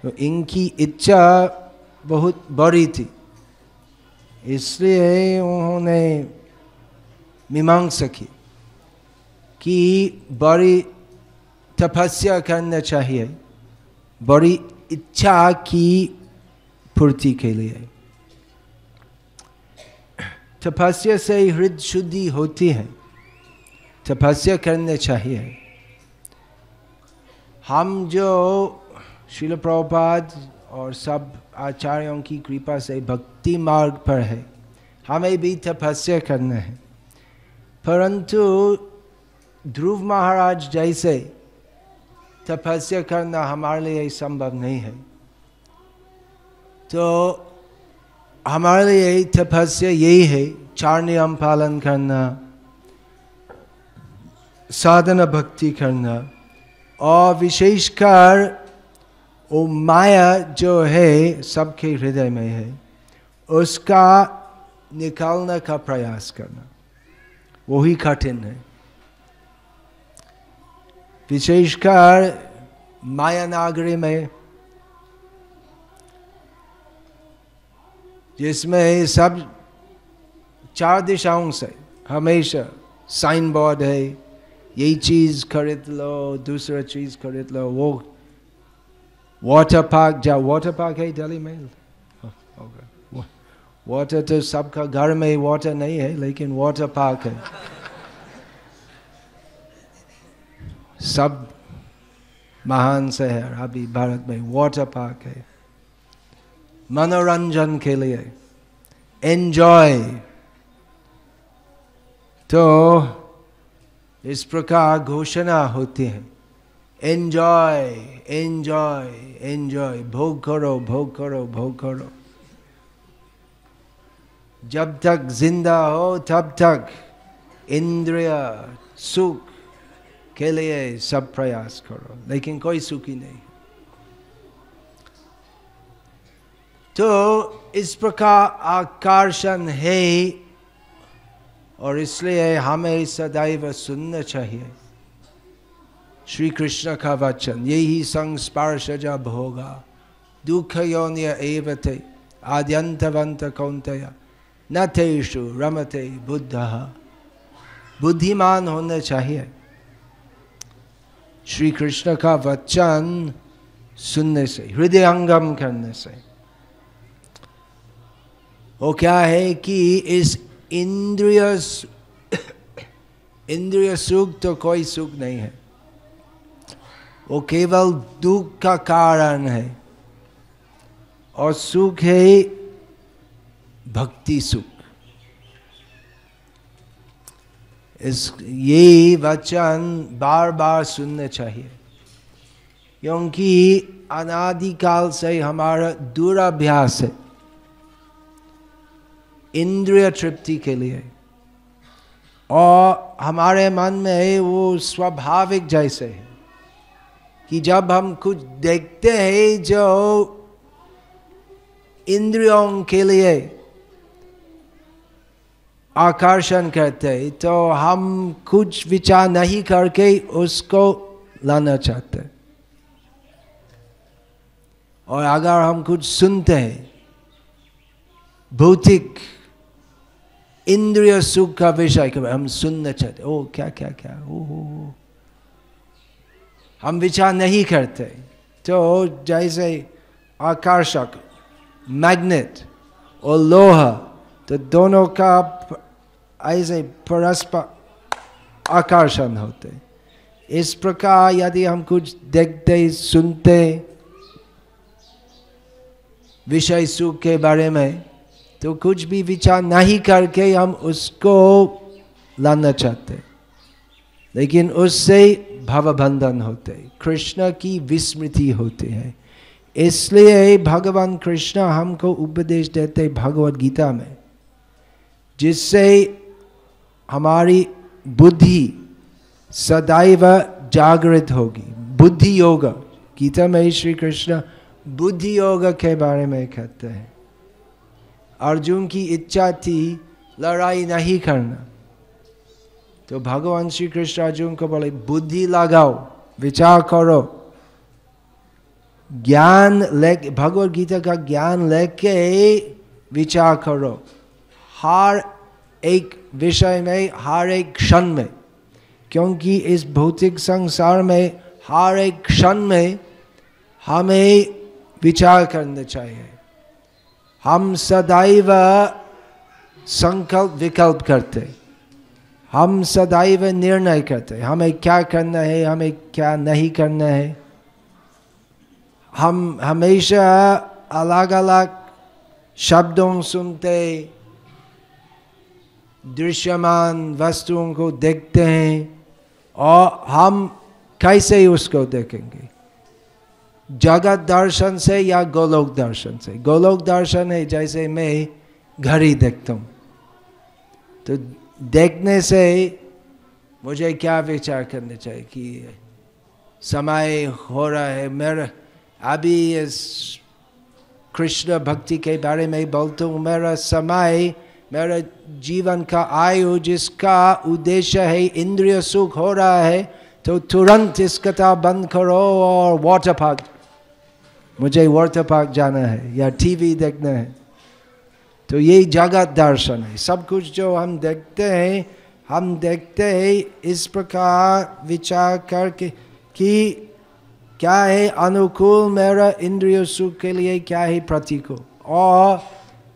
तो इनकी इच्छा बहुत बड़ी थी, इसलिए उन्होंने मीमांसा की कि बड़ी तपस्या करना चाहिए, बड़ी इच्छा की पूर्ति के लिए। तपस्या से हृदय शुद्धि होती है, तपस्या करने चाहिए। हम जो श्रील प्रभुपाद और सब आचार्यों की कृपा से भक्ति मार्ग पर है, हमें भी तपस्या करना है। परंतु ध्रुव महाराज जैसे तपस्या करना हमारे लिए संभव नहीं है, तो हमारे लिए तपस्या यही है, 4 नियम पालन करना, साधना भक्ति करना, और विशेषकर वो माया जो है सबके हृदय में है उसका निकालने का प्रयास करना, वही कठिन है। विशेषकर माया नागरी में, जिसमें सब 4 दिशाओं से हमेशा साइन बोर्ड है, यही चीज खरीद लो, दूसरा चीज खरीद लो, वो वाटर पार्क जाओ, वाटर पार्क है दिल्ली में, वाटर तो सबका घर में वाटर नहीं है, लेकिन वाटर पार्क है, सब महान शहर अभी भारत में वाटर पार्क है, मनोरंजन के लिए, एंजॉय। तो इस प्रकार घोषणा होती है, एंजॉय एंजॉय एंजॉय, भोग करो भोग करो भोग करो, जब तक जिंदा हो तब तक इंद्रिय सुख के लिए सब प्रयास करो, लेकिन कोई सुखी नहीं। तो इस प्रकार आकर्षण है, और इसलिए हमें सदैव सुनना चाहिए श्री कृष्ण का वचन, यही संस्पर्शज भोगा दुख योन्य एव ते आद्यंतवंत कौन्तेय न तेषु रमते बुद्धः। बुद्धिमान होना चाहिए, श्री कृष्ण का वचन सुनने से, हृदयंगम करने से। वो क्या है कि इस इंद्रिय सुख तो कोई सुख नहीं है, वो केवल दुख का कारण है, और सुख है भक्ति सुख। ये वचन बार बार सुनना चाहिए, क्योंकि अनादिकाल से हमारा दुराभ्यास है इंद्रिय तृप्ति के लिए, और हमारे मन में वो स्वाभाविक जैसे है कि जब हम कुछ देखते हैं जो इंद्रियों के लिए आकर्षण करते हैं, तो हम कुछ विचार नहीं करके उसको लाना चाहते हैं। और अगर हम कुछ सुनते हैं भौतिक इंद्रिय सुख का विषय के हम सुनना चाहते, ओ क्या क्या क्या, ओ हम विचार नहीं करते। तो जैसे आकर्षक मैग्नेट और लोहा, तो दोनों का ऐसे परस्पर आकर्षण होते। इस प्रकार यदि हम कुछ देखते सुनते विषय सुख के बारे में, तो कुछ भी विचार नहीं करके हम उसको लाना चाहते, लेकिन उससे भवबंधन होते, कृष्ण की विस्मृति होती है। इसलिए भगवान कृष्ण हमको उपदेश देते भगवद गीता में, जिससे हमारी बुद्धि सदैव जागृत होगी। बुद्धि योग, गीता में श्री कृष्ण बुद्धि योग के बारे में कहते हैं। अर्जुन की इच्छा थी लड़ाई नहीं करना, तो भगवान श्री कृष्ण अर्जुन को बोले बुद्धि लगाओ, विचार करो, ज्ञान ले, भगवद गीता का ज्ञान लेके विचार करो हर एक विषय में, हर एक क्षण में, क्योंकि इस भौतिक संसार में हर एक क्षण में हमें विचार करना चाहिए। हम सदैव संकल्प विकल्प करते, हम सदैव निर्णय करते, हमें क्या करना है, हमें क्या नहीं करना है। हम हमेशा अलग अलग शब्दों सुनते, दृश्यमान वस्तुओं को देखते हैं, और हम कैसे उसको देखेंगे? जगत दर्शन से या गोलोक दर्शन से? गोलोक दर्शन है जैसे मैं घड़ी देखता हूँ, तो देखने से मुझे क्या विचार करना चाहिए कि समय हो रहा है, मेरा अभी इस कृष्ण भक्ति के बारे में बोलता हूँ, मेरा समय, मेरा जीवन का आयु जिसका उद्देश्य है इंद्रिय सुख हो रहा है, तो तुरंत इस किताब बंद करो और वाटर पार्क, मुझे वाटर पार्क जाना है या टीवी देखना है। तो यही जगत दर्शन है। सब कुछ जो हम देखते हैं इस प्रकार विचार करके कि क्या है अनुकूल मेरा इंद्रिय सुख के लिए, क्या है प्रतिकूल। और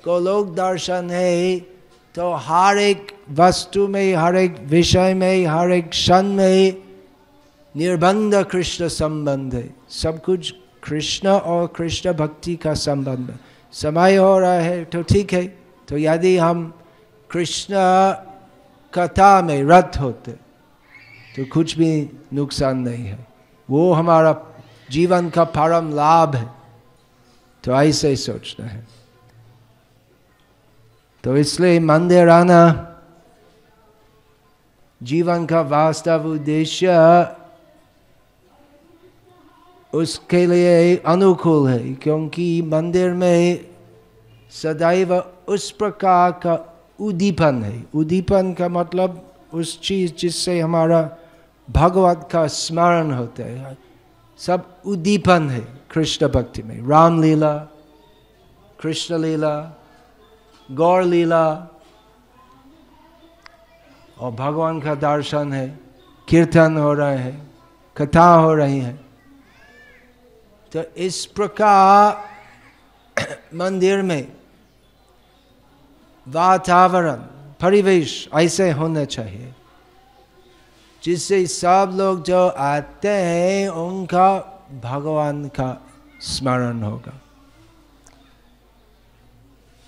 गोलोक दर्शन है तो हर एक वस्तु में, हर एक विषय में, हर एक क्षण में निर्बंध कृष्ण संबंध है। सब कुछ कृष्ण और कृष्ण भक्ति का संबंध है। समय हो रहा है तो ठीक है, तो यदि हम कृष्ण कथा में रत होते तो कुछ भी नुकसान नहीं है, वो हमारा जीवन का परम लाभ है। तो ऐसे ही सोचना है। तो इसलिए मंदिर आना जीवन का वास्तव उद्देश्य उसके लिए अनुकूल है, क्योंकि मंदिर में सदैव उस प्रकार का उद्दीपन है। उद्दीपन का मतलब उस चीज जिससे हमारा भगवत का स्मरण होता है, सब उद्दीपन है कृष्ण भक्ति में। राम लीला, कृष्ण लीला, गौर लीला और भगवान का दर्शन है, कीर्तन हो रहा है, कथा हो रही है। तो इस प्रकार मंदिर में वातावरण, परिवेश ऐसे होना चाहिए जिससे सब लोग जो आते हैं उनका भगवान का स्मरण होगा।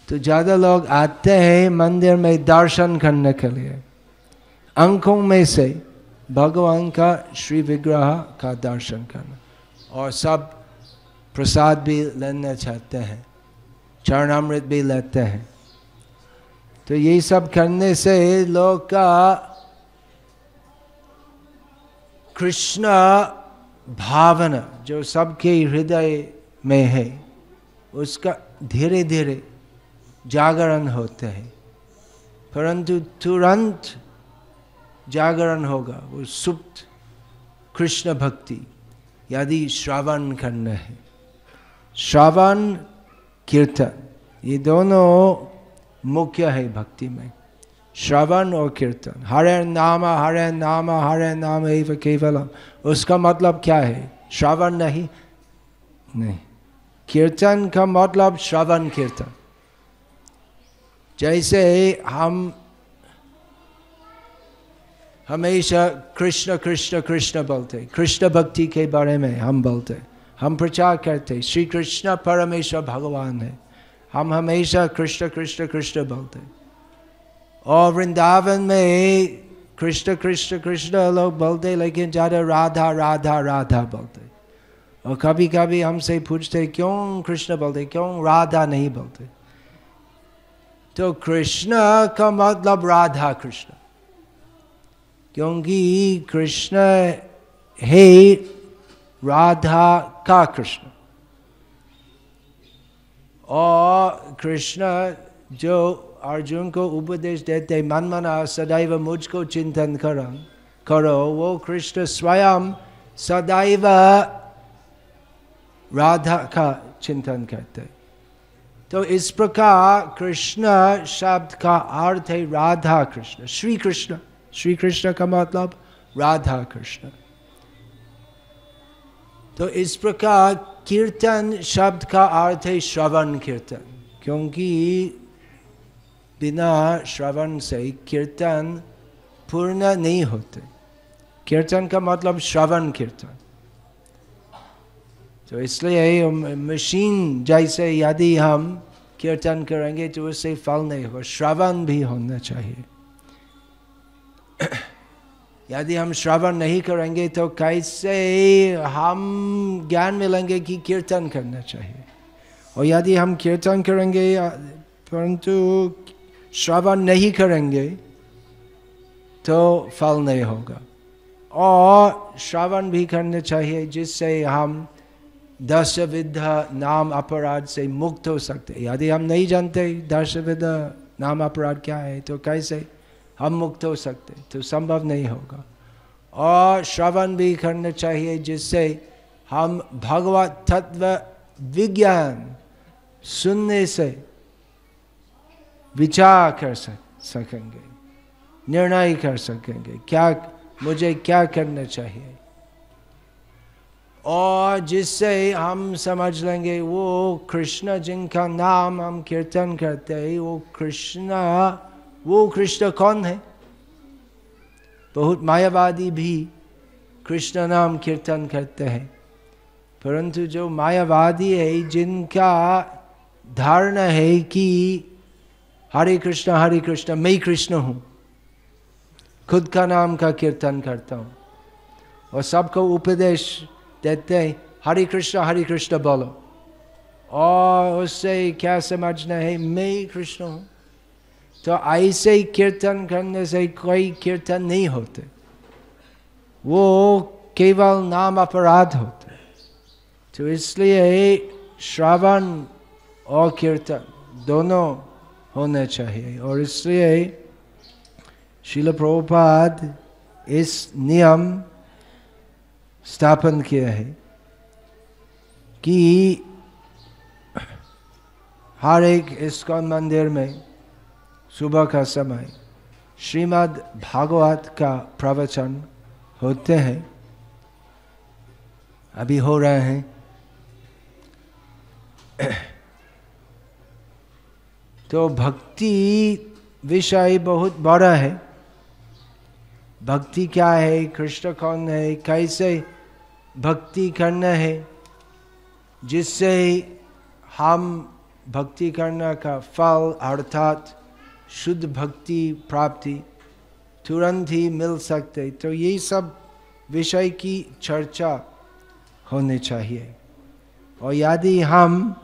तो ज़्यादा लोग आते हैं मंदिर में दर्शन करने के लिए, अंकों में से भगवान का श्री विग्रह का दर्शन करना, और सब प्रसाद भी लेना चाहते हैं, चरणामृत भी लेते हैं। तो ये सब करने से लोग का कृष्ण भावना जो सबके हृदय में है उसका धीरे धीरे जागरण होते हैं। परंतु तुरंत जागरण होगा वो सुप्त कृष्ण भक्ति यदि श्रवण करना है। श्रवण कीर्तन ये दोनों मुख्य है भक्ति में, श्रवण और कीर्तन। हरे नाम हरे नाम एव केवलम, उसका मतलब क्या है? श्रवण नहीं, कीर्तन का मतलब श्रवण कीर्तन। जैसे हम हमेशा कृष्ण कृष्ण कृष्ण बोलते, कृष्ण भक्ति के बारे में हम बोलते, हम प्रचार करते श्री कृष्ण परमेश्वर भगवान है, हम हमेशा कृष्ण कृष्ण कृष्ण बोलते। और वृंदावन में कृष्ण कृष्ण कृष्ण लोग बोलते, लेकिन ज़्यादा राधा राधा राधा बोलते। और कभी कभी हमसे पूछते क्यों कृष्ण बोलते, क्यों राधा नहीं बोलते? तो कृष्ण का मतलब राधा कृष्ण, क्योंकि कृष्ण है राधा का कृष्ण। और कृष्ण जो अर्जुन को उपदेश देते मन मना सदैव मुझको चिंतन करो, वो कृष्ण स्वयं सदैव राधा का चिंतन करते। तो इस प्रकार कृष्ण शब्द का अर्थ है राधा कृष्ण, श्री कृष्ण। श्री कृष्ण का मतलब राधा कृष्ण। तो इस प्रकार कीर्तन शब्द का अर्थ है श्रवण कीर्तन, क्योंकि बिना श्रवण से कीर्तन पूर्ण नहीं होते। कीर्तन का मतलब श्रवण कीर्तन। तो इसलिए मशीन जैसे यदि हम कीर्तन करेंगे तो उससे फल नहीं होगा, श्रवण भी होना चाहिए। यदि हम श्रवण नहीं करेंगे तो कैसे हम ज्ञान मिलेंगे कि कीर्तन करना चाहिए। और यदि हम कीर्तन करेंगे परंतु श्रवण नहीं करेंगे तो फल नहीं होगा। और श्रवण भी करना चाहिए जिससे हम 10 विधा नाम अपराध से मुक्त हो सकते। यदि हम नहीं जानते 10 विधा नाम अपराध क्या है तो कैसे हम मुक्त हो सकते, तो संभव नहीं होगा। और श्रवण भी करना चाहिए जिससे हम भगवत तत्व विज्ञान सुनने से विचार कर सकेंगे, निर्णय कर सकेंगे क्या मुझे क्या करना चाहिए। और जिससे हम समझ लेंगे वो कृष्ण जिनका नाम हम कीर्तन करते हैं वो कृष्ण कौन है। बहुत मायावादी भी कृष्ण नाम कीर्तन करते हैं, परंतु जो मायावादी है जिनका धारणा है कि हरे कृष्ण मैं कृष्ण हूँ, खुद का नाम का कीर्तन करता हूँ और सबको उपदेश देते हैं हरे कृष्ण बोलो, और उससे क्या समझना है मैं कृष्ण हूँ। तो ऐसे ही कीर्तन करने से कोई कीर्तन नहीं होते, वो केवल नाम अपराध होते। तो इसलिए श्रवण और कीर्तन दोनों होने चाहिए। और इसलिए श्रील प्रभुपाद इस नियम स्थापन किया है कि हर एक इस्कॉन मंदिर में सुबह का समय श्रीमद् भागवत का प्रवचन होते हैं, अभी हो रहे हैं। तो भक्ति विषय बहुत बड़ा है। भक्ति क्या है, कृष्ण कौन है, कैसे भक्ति करना है, जिससे हम भक्ति करने का फल अर्थात शुद्ध भक्ति प्राप्ति तुरंत ही मिल सकते। तो यही सब विषय की चर्चा होनी चाहिए। और यदि हम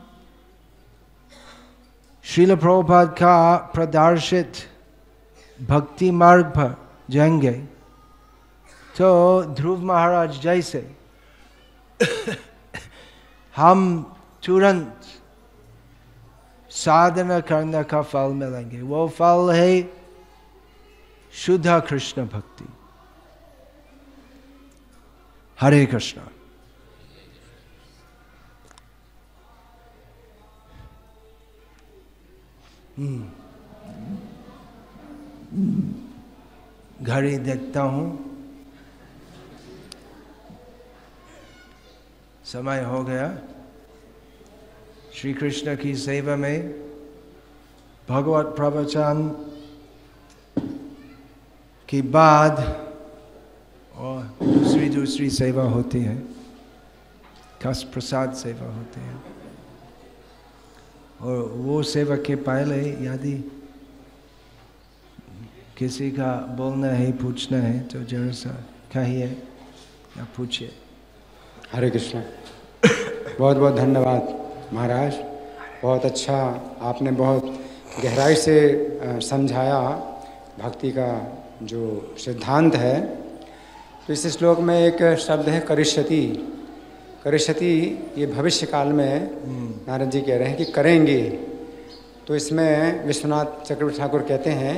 श्रील प्रभुपाद का प्रदर्शित भक्ति मार्ग पर जाएंगे तो ध्रुव महाराज जैसे हम तुरंत साधना करने का फल मिलेंगे। वो फल है शुद्ध कृष्ण भक्ति। हरे कृष्ण। घड़ी देखता हूँ, समय हो गया। श्री कृष्ण की सेवा में भगवत प्रवचन के बाद और दूसरी सेवा होती है, खास प्रसाद सेवा होती है। और वो सेवा के पहले यदि किसी का बोलना है, पूछना है तो जरूर सा कहिए या पूछिए। हरे कृष्ण। बहुत बहुत धन्यवाद महाराज, बहुत अच्छा आपने बहुत गहराई से समझाया भक्ति का जो सिद्धांत है। तो इस श्लोक में एक शब्द है करिष्यति। करिष्यति ये भविष्य काल में नारद जी कह रहे हैं कि करेंगे। तो इसमें विश्वनाथ चक्रवर्ती ठाकुर कहते हैं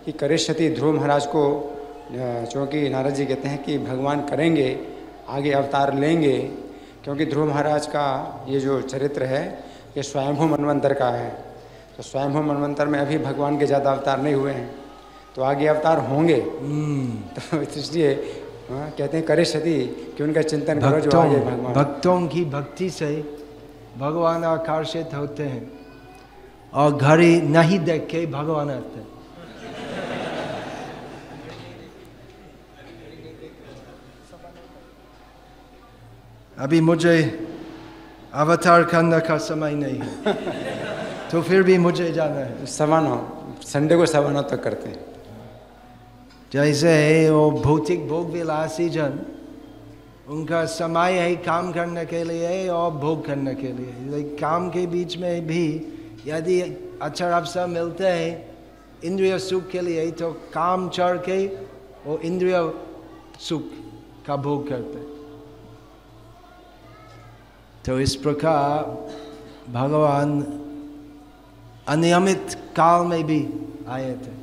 कि करिष्यति ध्रुव महाराज को, चूँकि नारद जी कहते हैं कि भगवान करेंगे, आगे अवतार लेंगे, क्योंकि ध्रुव महाराज का ये जो चरित्र है ये स्वयंभू मनवंतर का है। तो स्वयंभू मनवंतर में अभी भगवान के ज़्यादा अवतार नहीं हुए हैं, तो आगे अवतार होंगे। तो इसलिए कहते हैं करिष्यति कि उनका चिंतन करो जो आगे भगवान। भक्तों की भक्ति से भगवान आकर्षित होते हैं और घड़ी नहीं देख के भगवान आते हैं। अभी मुझे अवतार करने का समय नहीं है तो फिर भी मुझे जाना है। 9:15 संडे को 9:15 तक करते हैं। जैसे वो भौतिक भोग विलासी जन, उनका समय है काम करने के लिए और भोग करने के लिए। लेकिन काम के बीच में भी यदि अच्छा अवसर मिलते हैं इंद्रिय सुख के लिए, तो काम छोड़ के वो इंद्रिय सुख का भोग करते। तो इस प्रकार भगवान अनियमित काल में भी आए थे।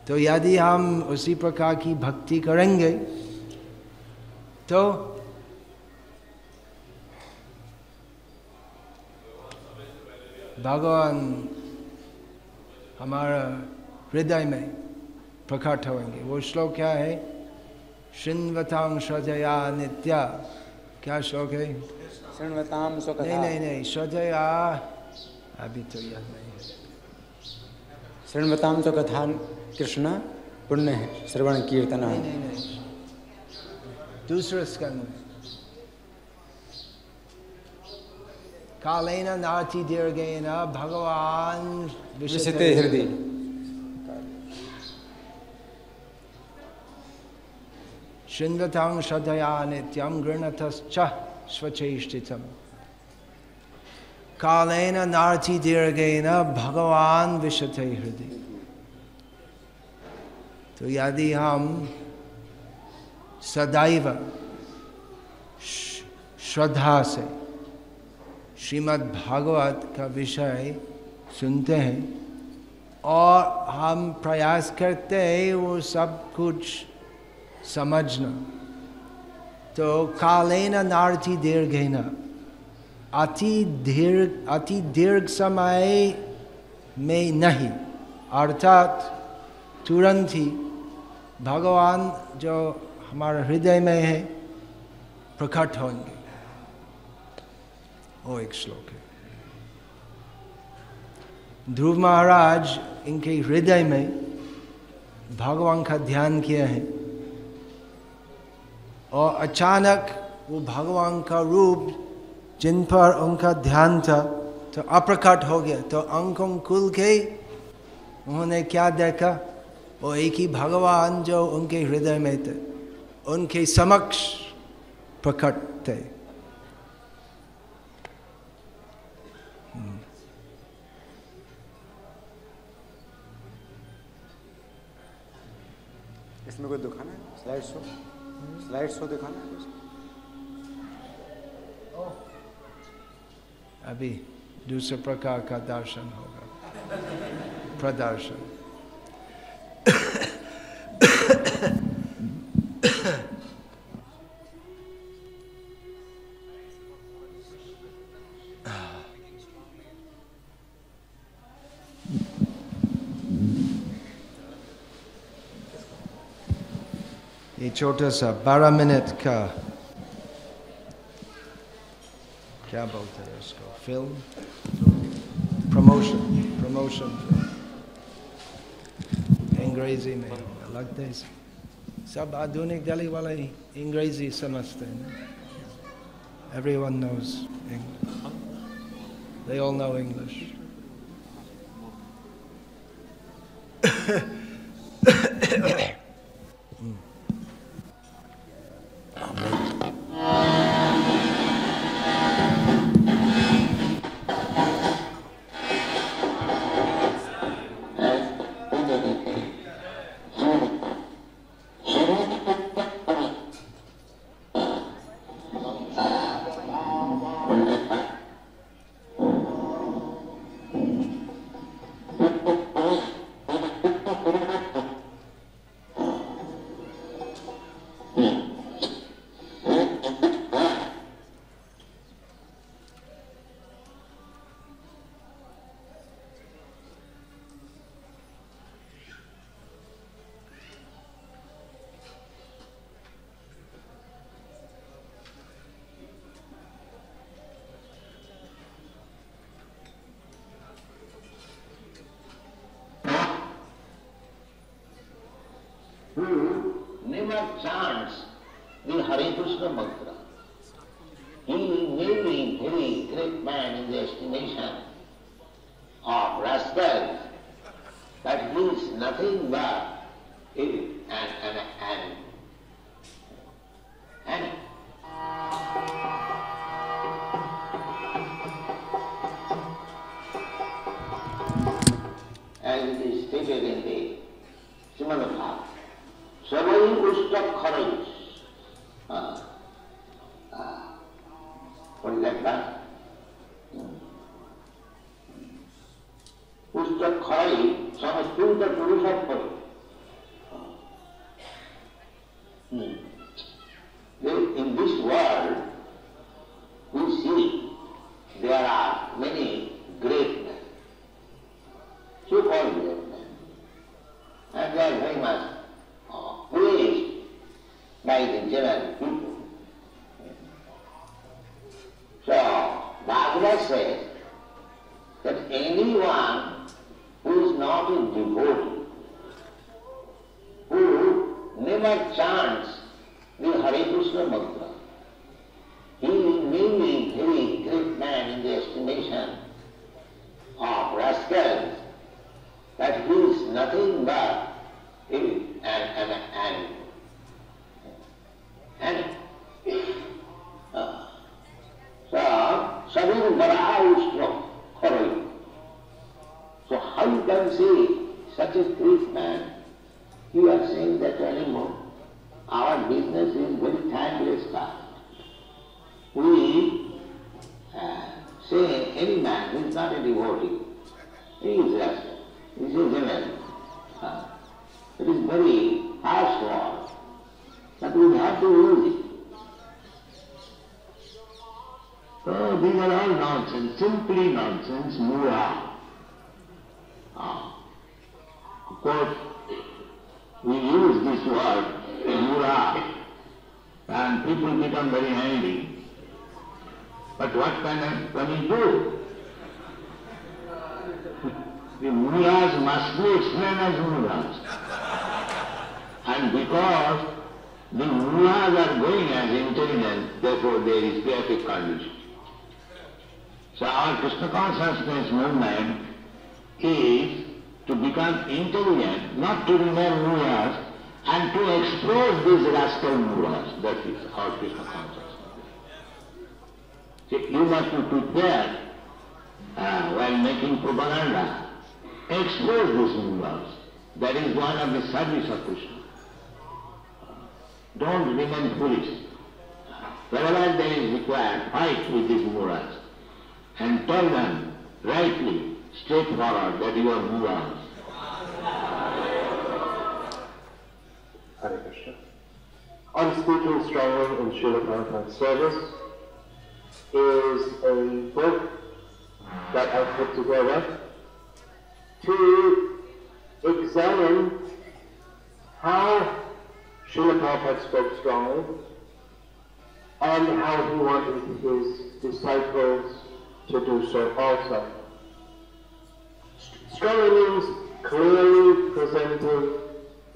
तो यदि हम उसी प्रकार की भक्ति करेंगे तो भगवान हमारा हृदय में प्रकट होंगे। वो श्लोक क्या है? शृण्वतां श्रद्धया नित्या, क्या श्लोक है? शृण्वतां स्वकथा। नहीं, श्रद्धया अभी तो याद नहीं है। शृण्वतां स्वकथा कृष्ण पुण्य है श्रवण कीर्तन। नहीं, दूसरे स्कंद में कालेन नाति दीर्घेन भगवान विशते हृदय। शृण्वतां श्रद्धया नित्यं गृह्णतश्च स्वचेष्टितम्। कालेन नाति दीर्घेन भगवान विशते हृदय। तो यदि हम सदैव श्रद्धा से श्रीमद् भागवत का विषय सुनते हैं और हम प्रयास करते हैं वो सब कुछ समझना, तो कालेन नार्ति दीर्घेन, अति दीर्घ समय में नहीं, अर्थात तुरंत ही भगवान जो हमारे हृदय में है प्रकट होंगे। वो एक श्लोक है। ध्रुव महाराज इनके हृदय में भगवान का ध्यान किया है और अचानक वो भगवान का रूप जिन पर उनका ध्यान था तो अप्रकट हो गया। तो आंखों खुल के उन्होंने क्या देखा? वो एक ही भगवान जो उनके हृदय में थे, उनके समक्ष प्रकट थे। इसमें कोई दिखाना है? स्लाइड शो दिखाना है कुछ? अभी दूसरे प्रकार का दर्शन होगा, प्रदर्शन। ये छोटा सा 12 मिनट का क्या बोलते हैं उसको, फिल्म, प्रमोशन अंग्रेजी में लगता है। सब आधुनिक दिल्ली वाले अंग्रेजी समझते हैं। Everyone knows English. They all know English. Who never chants the Hare Krishna mantra. He may be very great man in the estimation of rascals, but he is nothing but and as it is stated in the Srimad Bhagavatam, Savai Ustak Kharais. What is that one? Ustak Kharai, Samastunta Purusapari. In this world, we see there are many great men, so-called great men, and they are very much praised by the general people. So, Bhagavad says that anyone who is not a devotee, who never chants the Hare Krishna mantra, he may be a very great man in the estimation of rascals, that he is nothing but an so, Sabir Varaha Ushram Kharai. So how you can say such a great man, you are saying that anymore? Our business is very timeless stuff. We say any man who is not a devotee, he is rascal, he is a general. It is very harsh word, but we have to use it. So these are all nonsense, simply nonsense, mura. Of course, we use this word, mura, and people become very angry. But what can we do? The muras must be explained as muras. And because the muras are going as intelligent, therefore there is chaotic condition. So our Krishna consciousness movement is to become intelligent, not to remain muras, and to expose these rascal muras. That is our Krishna consciousness. So you must be prepared while making propaganda. Expose these muras. That is one of the service of Krishna. Don't remain foolish. Wherever there is required, fight with these muras and tell them rightly, straightforward, that you are muras. Hare Krishna. On Speaking Strongly in Srila Prabhupada's Service is a book that I put together to examine how Srila Prabhupada spoke strongly and how he wanted his disciples to do so also. Strongly means clearly presenting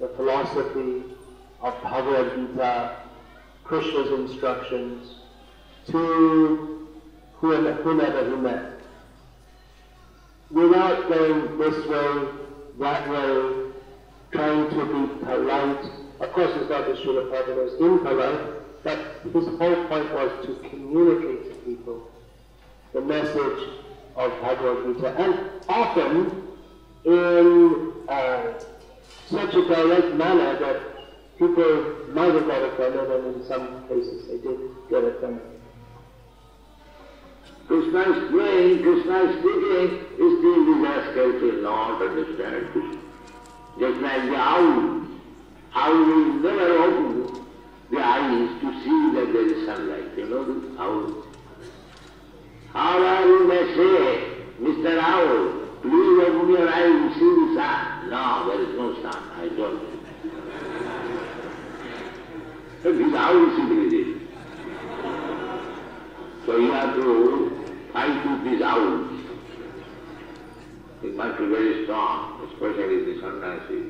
the philosophy of Bhagavad Gita, Krishna's instructions, to whomever he met. Without going this way, that way, trying to be polite. Of course, it's not that Srila Prabhupada was impolite, but his whole point was to communicate to people the message of Bhagavad Gita, and often in such a direct manner that people might have got offended, and in some cases they did get offended. Krishna is praying, Krishna is speaking, still the rascal cannot understand Krishna. Just like the owl. Owl will never open the eyes to see that there is sunlight. You know the owl. However you may say, Mr. Owl, please open your eyes and see the sun. No, there is no sun, I don't. So this owl simply did. So you have to fight with these owls. It must be very strong, especially the sannyasi.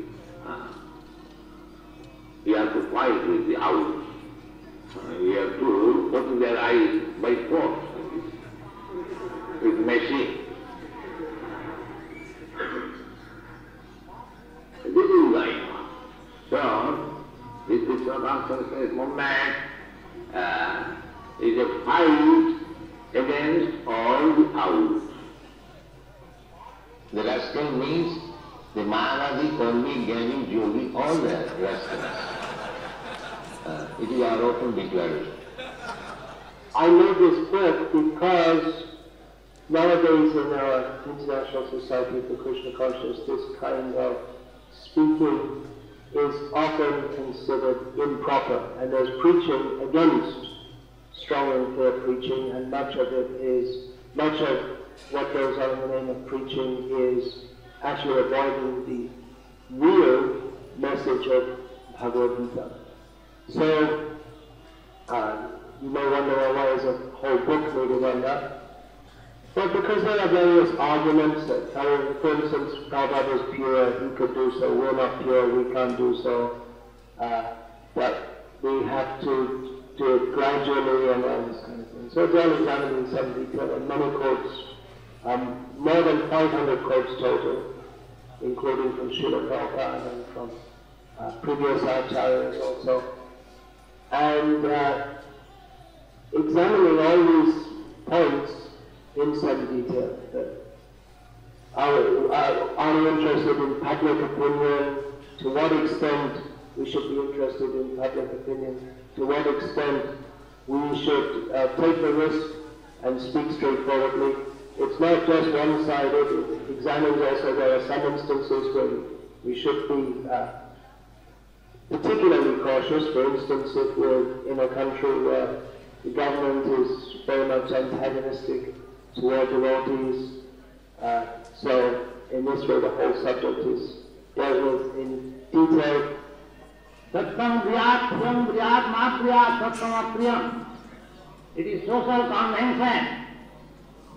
You have to fight with the owls. You have to open their eyes by force, with machine. This is going on. Krishna consciousness movement is a fight against all the outs. The rascal means the Mayavadi, Karmi, Jnani, Yogi, all the rascals. It is our open declaration. I made this book because nowadays in our International Society for Krishna Consciousness, this kind of speaking is often considered improper, and there's preaching against strong and clear preaching, and much of what goes on in the name of preaching is actually avoiding the real message of Bhagavad Gita. So, you may wonder, well, why is a whole book needed on that? But because there are various arguments that, for instance, Prabhupada is pure, he could do so, we're not pure, we can't do so, but we have to do it gradually and all this kind of thing. So it's all examined in some detail, and many quotes, more than 500 quotes total, including from Srila Prabhupada and from previous acharyas also. And examining all these points in some detail. Are we interested in public opinion? To what extent we should be interested in public opinion? To what extent we should take the risk and speak straightforwardly? It's not just one-sided. It examines also there are some instances where we should be particularly cautious. For instance, if we're in a country where the government is very much antagonistic toward devotees, so in this way the whole subject is dealt with in detail. Satsang priyat, priyam priyat, ma priyat, satsang apriyam. It is social convention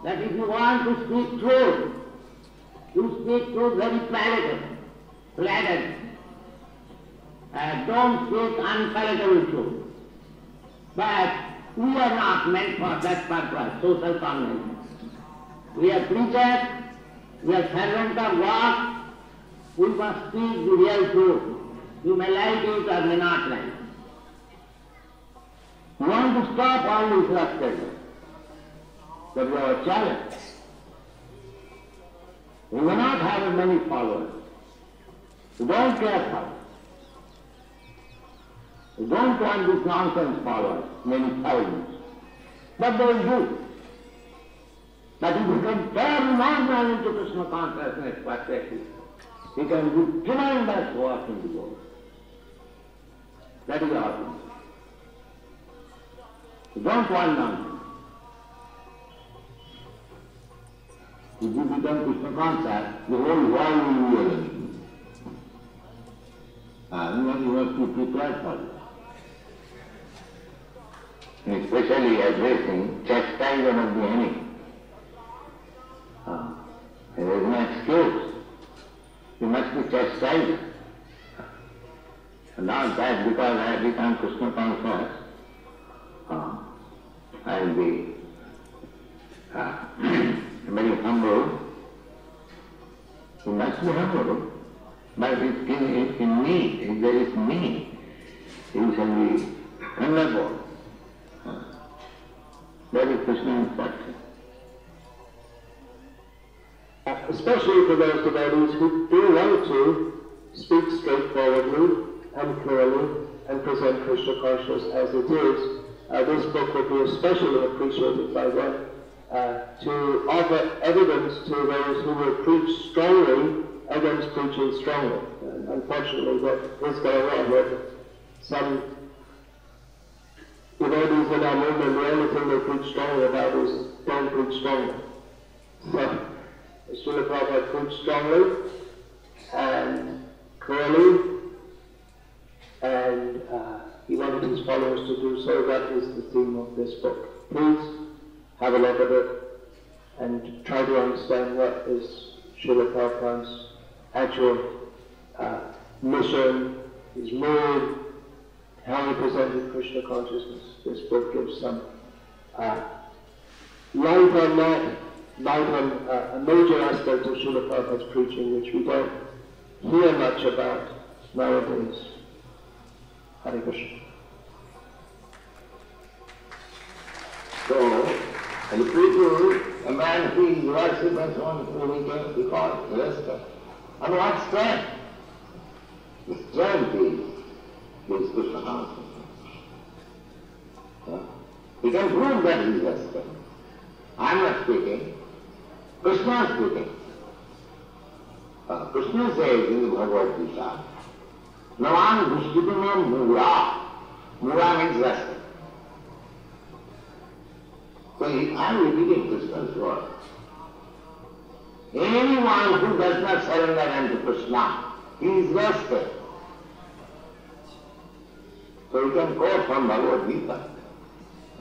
that if you want to speak truth, you speak truth very palatable. Don't speak unpalatable truth. But we are not meant for that purpose, social convention. We are preachers, we are servants of God, we must speak the real truth. You may like it or may not like it. We want to stop all these rascals. That is our challenge. We may not have many followers. We don't care for it. We don't want these nonsense followers, many thousands. But they will do. But if we can turn normal into Krishna consciousness perfectly, we can do tremendous work in the world. That is our thing. We don't want nonsense. If you become Krishna conscious, the whole world will be alive. You have to prepare for it. Especially addressing chastisement of the enemy. There is no excuse. You must be chastised. Not that because I have become Krishna conscious, I will be very humble. You must be humble. But if in me, if there is me, you shall be thunderbolt. That is Krishna instruction. Especially for those devotees who do want to speak straightforwardly and clearly and present Krishna consciousness as it is, this book would be especially appreciated by them to offer evidence to those who will preach strongly against preaching strongly. Unfortunately, that is going on with some devotees in our movement. The only thing they preach strongly about is don't preach strongly. So, Srila Prabhupada preached strongly and clearly, and he wanted his followers to do so. That is the theme of this book. Please have a look at it and try to understand what is Srila Prabhupada's actual mission, his mood, how he presented Krishna consciousness. This book gives some light on that, light on a major aspect of Srila Prabhupada's preaching, which we don't hear much about nowadays. Hare Krishna. So, the people, a man who is worship and so on, who we can be called Grihastha. On what strength? The strength is Krishna consciousness. He can prove that he is Grihastha. I am not speaking, Krishna is speaking. Krishna says in the Bhagavad Gita, Navan Dushkitanam Mura. Mura means Grihastha. So I am repeating Krishna's word. Anyone who does not surrender unto Krishna, he is Grihastha. So you can quote from Bhagavad Gita.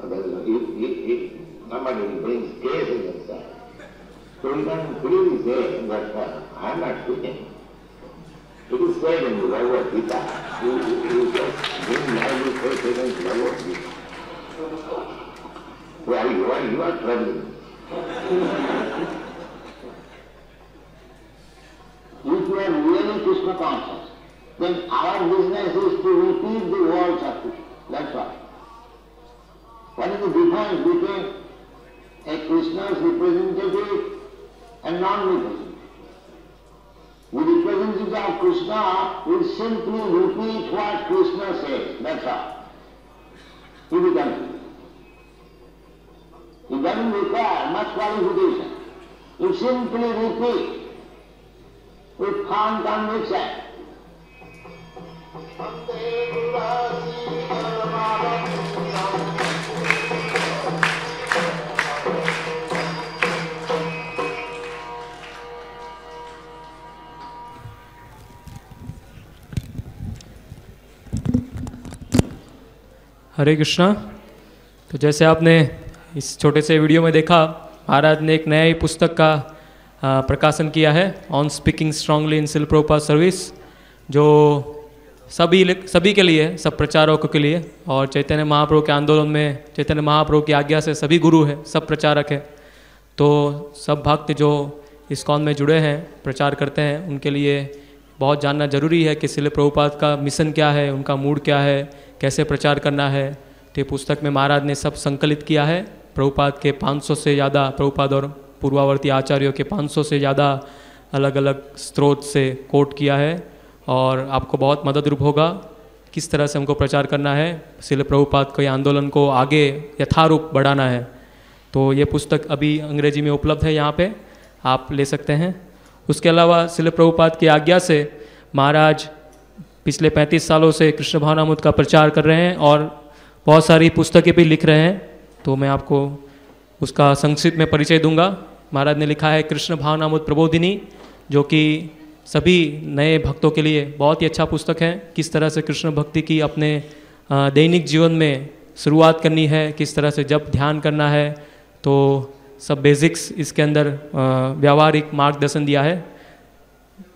If somebody brings case against that, so you can clearly say that I am not speaking. It is said in the Bhagavad Gita. You just bring lively case against Bhagavad Gita. Well, you are troubling. If you are really Krishna conscious, then our business is to repeat the words of Krishna. That's all. What is the difference between a Krishna's representative and non-representative? The representative of Krishna will simply repeat what Krishna says. That's all. He becomes it. It doesn't require much qualification. You simply repeat with calm conviction. हरे कृष्णा। तो जैसे आपने इस छोटे से video में देखा, महाराज ने एक नया ही पुस्तक का प्रकाशन किया है, ऑन स्पीकिंग स्ट्रांगली इन शिल प्रभुपाद सर्विस, जो सभी के लिए, सब प्रचारकों के लिए, और चैतन्य महाप्रभु के आंदोलन में चैतन्य महाप्रभु की आज्ञा से सभी गुरु हैं, सब प्रचारक हैं। तो सब भक्त जो इस्कॉन में जुड़े हैं, प्रचार करते हैं, उनके लिए बहुत जानना जरूरी है कि शिल प्रभुपाद का मिशन क्या है, उनका मूड क्या है, कैसे प्रचार करना है। तो ये पुस्तक में महाराज ने सब संकलित किया है। प्रभुपाद के 500 से ज़्यादा, प्रभुपाद और पूर्वावर्ती आचार्यों के 500 से ज़्यादा अलग अलग स्रोत से कोट किया है, और आपको बहुत मददरूप होगा किस तरह से हमको प्रचार करना है, शिल प्रभुपाद के आंदोलन को आगे यथारूप बढ़ाना है। तो ये पुस्तक अभी अंग्रेजी में उपलब्ध है, यहाँ पे आप ले सकते हैं। उसके अलावा शिल प्रभुपाद की आज्ञा से महाराज पिछले 35 सालों से कृष्ण भावनामृत का प्रचार कर रहे हैं और बहुत सारी पुस्तकें भी लिख रहे हैं। तो मैं आपको उसका संक्षिप्त में परिचय दूंगा। महाराज ने लिखा है कृष्ण भावनामृत प्रबोधिनी, जो कि सभी नए भक्तों के लिए बहुत ही अच्छा पुस्तक है। किस तरह से कृष्ण भक्ति की अपने दैनिक जीवन में शुरुआत करनी है, किस तरह से जब ध्यान करना है, तो सब बेसिक्स इसके अंदर व्यावहारिक मार्गदर्शन दिया है।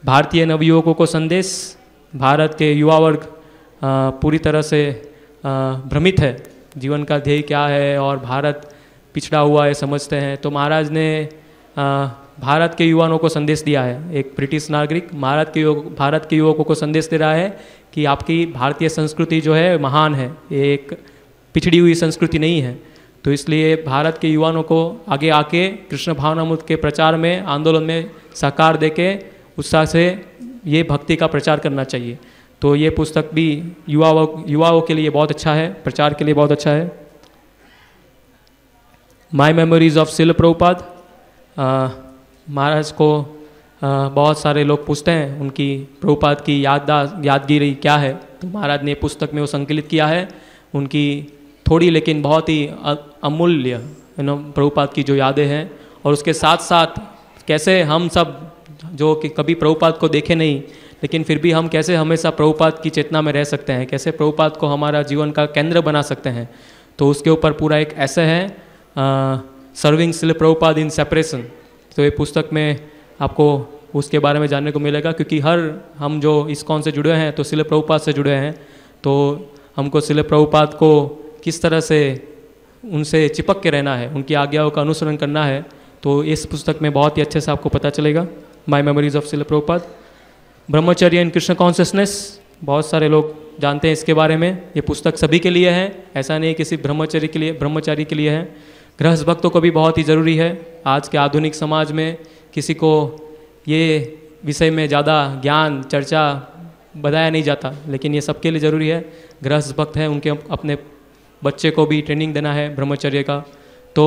भारतीय नवयुवकों को संदेश, भारत के युवा वर्ग पूरी तरह से भ्रमित है, जीवन का ध्येय क्या है और भारत पिछड़ा हुआ है समझते हैं। तो महाराज ने भारत के युवाओं को संदेश दिया है। एक ब्रिटिश नागरिक भारत के युवकों को संदेश दे रहा है कि आपकी भारतीय संस्कृति जो है महान है, ये एक पिछड़ी हुई संस्कृति नहीं है। तो इसलिए भारत के युवाओं को आगे आके कृष्ण भावनामृत के प्रचार में, आंदोलन में सहकार देके उत्साह से ये भक्ति का प्रचार करना चाहिए। तो ये पुस्तक भी युवाओं के लिए बहुत अच्छा है, प्रचार के लिए बहुत अच्छा है। माई मेमोरीज ऑफ शिल प्रभुपाद, महाराज को बहुत सारे लोग पूछते हैं उनकी प्रभुपाद की यादगिरी क्या है। तो महाराज ने पुस्तक में वो संकलित किया है, उनकी थोड़ी लेकिन बहुत ही अमूल्य प्रभुपाद की जो यादें हैं, और उसके साथ साथ कैसे हम सब जो कि कभी प्रभुपाद को देखे नहीं, लेकिन फिर भी हम कैसे हमेशा प्रभुपाद की चेतना में रह सकते हैं, कैसे प्रभुपाद को हमारा जीवन का केंद्र बना सकते हैं। तो उसके ऊपर पूरा एक ऐसे है, सर्विंग शिल प्रभुपाद इन सेपरेशन। तो ये पुस्तक में आपको उसके बारे में जानने को मिलेगा, क्योंकि हम जो इस्कॉन से जुड़े हैं तो शिल प्रभुपाद से जुड़े हैं, तो हमको शिल प्रभुपाद को किस तरह से उनसे चिपक के रहना है, उनकी आज्ञाओं का अनुसरण करना है। तो इस पुस्तक में बहुत ही अच्छे से आपको पता चलेगा। माई मेमोरीज ऑफ शिल प्रभुपाद। ब्रह्मचर्य इन कृष्ण कॉन्शियसनेस, बहुत सारे लोग जानते हैं इसके बारे में। ये पुस्तक सभी के लिए है, ऐसा नहीं किसी ब्रह्मचारी के लिए है। गृहस्थ भक्तों को भी बहुत ही ज़रूरी है। आज के आधुनिक समाज में किसी को ये विषय में ज़्यादा ज्ञान चर्चा बताया नहीं जाता, लेकिन ये सबके लिए ज़रूरी है। गृहस्थ भक्त हैं, उनके अपने बच्चे को भी ट्रेनिंग देना है ब्रह्मचर्य का। तो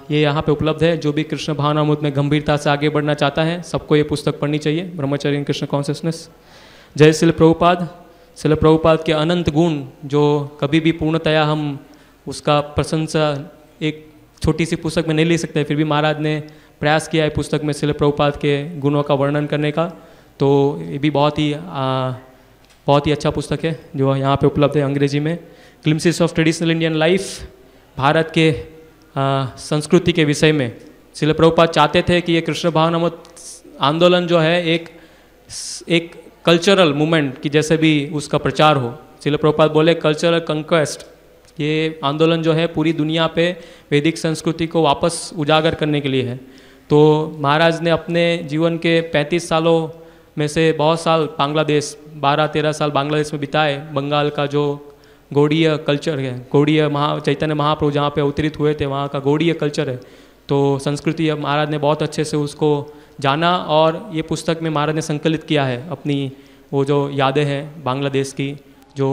ये यहाँ पे उपलब्ध है। जो भी कृष्ण भावनामृत में गंभीरता से आगे बढ़ना चाहता है, सबको ये पुस्तक पढ़नी चाहिए, ब्रह्मचर्य इन कृष्ण कॉन्शियसनेस। जय शिल प्रभुपाद। शिल प्रभुपाद के अनंत गुण जो कभी भी पूर्णतया हम उसका प्रशंसा एक छोटी सी पुस्तक में नहीं ले सकते, फिर भी महाराज ने प्रयास किया है पुस्तक में शिल प्रभुपाद के गुणों का वर्णन करने का। तो ये भी बहुत ही अच्छा पुस्तक है जो यहाँ पे उपलब्ध है अंग्रेजी में। Glimpses of traditional Indian life, Bharat के संस्कृति के विषय में शिल प्रभुपाद चाहते थे कि ये कृष्ण भावनामृत आंदोलन जो है एक कल्चरल मूवमेंट की जैसे भी उसका प्रचार हो। शिल प्रभुपाद बोले कल्चरल कंक्वेस्ट, ये आंदोलन जो है पूरी दुनिया पे वैदिक संस्कृति को वापस उजागर करने के लिए है। तो महाराज ने अपने जीवन के 35 सालों में से बहुत साल बांग्लादेश, 12-13 साल बांग्लादेश में बिताए। बंगाल का जो गौड़ीय कल्चर है, गौड़ीय चैतन्य महाप्रभु जहाँ पे अवतरित हुए थे, वहाँ का गौड़ीय कल्चर है। तो संस्कृति अब महाराज ने बहुत अच्छे से उसको जाना और ये पुस्तक में महाराज ने संकलित किया है अपनी वो जो यादें हैं बांग्लादेश की, जो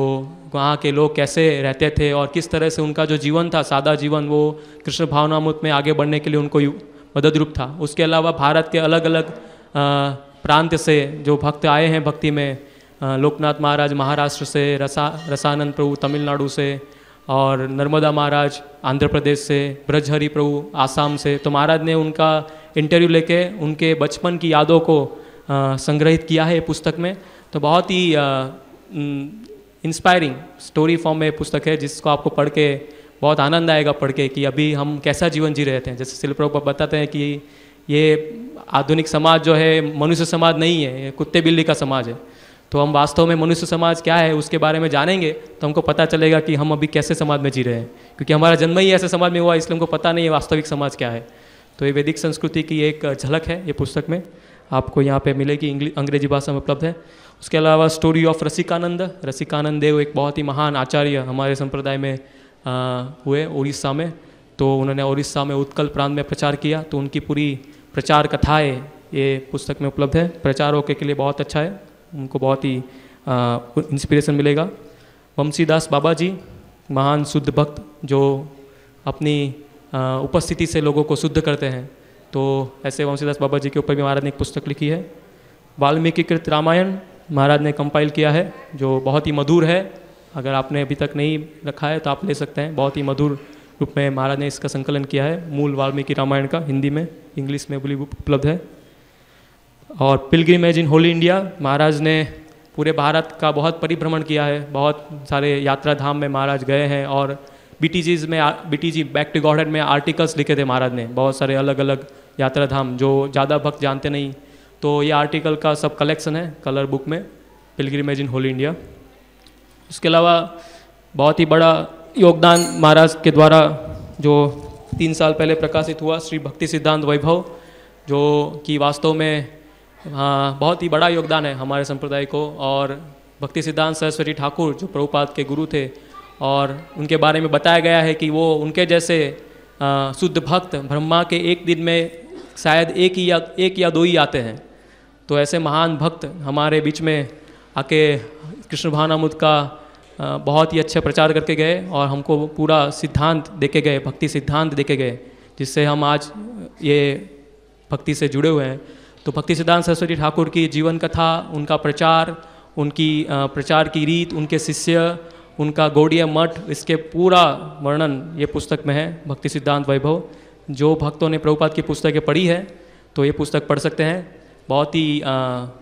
वहाँ के लोग कैसे रहते थे और किस तरह से उनका जो जीवन था, सादा जीवन, वो कृष्ण भावनामृत में आगे बढ़ने के लिए उनको मदद रूप था। उसके अलावा भारत के अलग अलग प्रांत से जो भक्त आए हैं भक्ति में, लोकनाथ महाराज महाराष्ट्र से, रसानंद प्रभु तमिलनाडु से, और नर्मदा महाराज आंध्र प्रदेश से, ब्रजहरि प्रभु आसाम से। तो महाराज ने उनका इंटरव्यू लेके उनके बचपन की यादों को संग्रहित किया है पुस्तक में। तो बहुत ही इंस्पायरिंग स्टोरी फॉर्म में पुस्तक है, जिसको आपको पढ़ के बहुत आनंद आएगा पढ़ के कि अभी हम कैसा जीवन जी रहे थे। जैसे शिल प्रभुपाद बताते हैं कि ये आधुनिक समाज जो है मनुष्य समाज नहीं है, ये कुत्ते बिल्ली का समाज है। तो हम वास्तव में मनुष्य समाज क्या है उसके बारे में जानेंगे तो हमको पता चलेगा कि हम अभी कैसे समाज में जी रहे हैं, क्योंकि हमारा जन्म ही ऐसे समाज में हुआ, इसलिए हमको पता नहीं है वास्तविक समाज क्या है। तो ये वैदिक संस्कृति की एक झलक है ये पुस्तक में, आपको यहाँ पे मिलेगी, अंग्रेजी भाषा में उपलब्ध है। उसके अलावा स्टोरी ऑफ रसिकानंद देव एक बहुत ही महान आचार्य हमारे संप्रदाय में हुए उड़ीसा में। तो उन्होंने उड़ीसा में उत्कल प्रांत में प्रचार किया, तो उनकी पूरी प्रचार कथाएँ ये पुस्तक में उपलब्ध है। प्रचारों के लिए बहुत अच्छा है, उनको बहुत ही इंस्पिरेशन मिलेगा। वंशीदास बाबा जी महान शुद्ध भक्त जो अपनी उपस्थिति से लोगों को शुद्ध करते हैं, तो ऐसे वंशीदास बाबा जी के ऊपर भी महाराज ने एक पुस्तक लिखी है। वाल्मीकि कृत रामायण महाराज ने कंपाइल किया है, जो बहुत ही मधुर है। अगर आपने अभी तक नहीं रखा है तो आप ले सकते हैं, बहुत ही मधुर रूप में महाराज ने इसका संकलन किया है। मूल वाल्मीकि रामायण का हिंदी में, इंग्लिश में उपलब्ध है। और पिलग्रिमेज इन होली इंडिया, महाराज ने पूरे भारत का बहुत परिभ्रमण किया है, बहुत सारे यात्रा धाम में महाराज गए हैं। और बीटीजी बैक टू गॉडहेड में आर्टिकल्स लिखे थे महाराज ने, बहुत सारे अलग अलग यात्रा धाम जो ज़्यादा भक्त जानते नहीं। तो ये आर्टिकल का सब कलेक्शन है कलर बुक में, पिलग्रिमेज इन होली इंडिया। उसके अलावा बहुत ही बड़ा योगदान महाराज के द्वारा जो 3 साल पहले प्रकाशित हुआ श्री भक्ति सिद्धांत वैभव, जो कि वास्तव में बहुत ही बड़ा योगदान है हमारे संप्रदाय को। और भक्ति सिद्धांत सरस्वती ठाकुर जो प्रभुपाद के गुरु थे, और उनके बारे में बताया गया है कि वो उनके जैसे शुद्ध भक्त ब्रह्मा के एक दिन में शायद एक या दो ही आते हैं। तो ऐसे महान भक्त हमारे बीच में आके कृष्ण भावनामृत का बहुत ही अच्छे प्रचार करके गए और हमको पूरा सिद्धांत देके गए, भक्ति सिद्धांत देके गए, जिससे हम आज ये भक्ति से जुड़े हुए हैं। तो भक्ति सिद्धांत सरस्वती ठाकुर की जीवन कथा, उनका प्रचार, उनकी प्रचार की रीत, उनके शिष्य, उनका गौड़ीय मठ, इसके पूरा वर्णन ये पुस्तक में है, भक्ति सिद्धांत वैभव। जो भक्तों ने प्रभुपाद की पुस्तकें पढ़ी है तो ये पुस्तक पढ़ सकते हैं, बहुत ही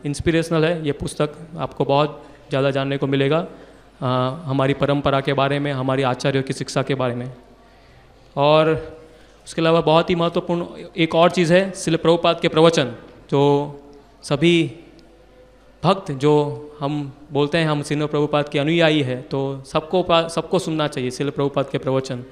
इंस्पिरेशनल है ये पुस्तक, आपको बहुत ज़्यादा जानने को मिलेगा हमारी परंपरा के बारे में, हमारी आचार्यों की शिक्षा के बारे में। और उसके अलावा बहुत ही महत्वपूर्ण एक और चीज़ है शिल प्रभुपाद के प्रवचन, जो सभी भक्त जो हम बोलते हैं हम शिल प्रभुपाद के अनुयायी है, तो सबको सुनना चाहिए शिल प्रभुपाद के प्रवचन।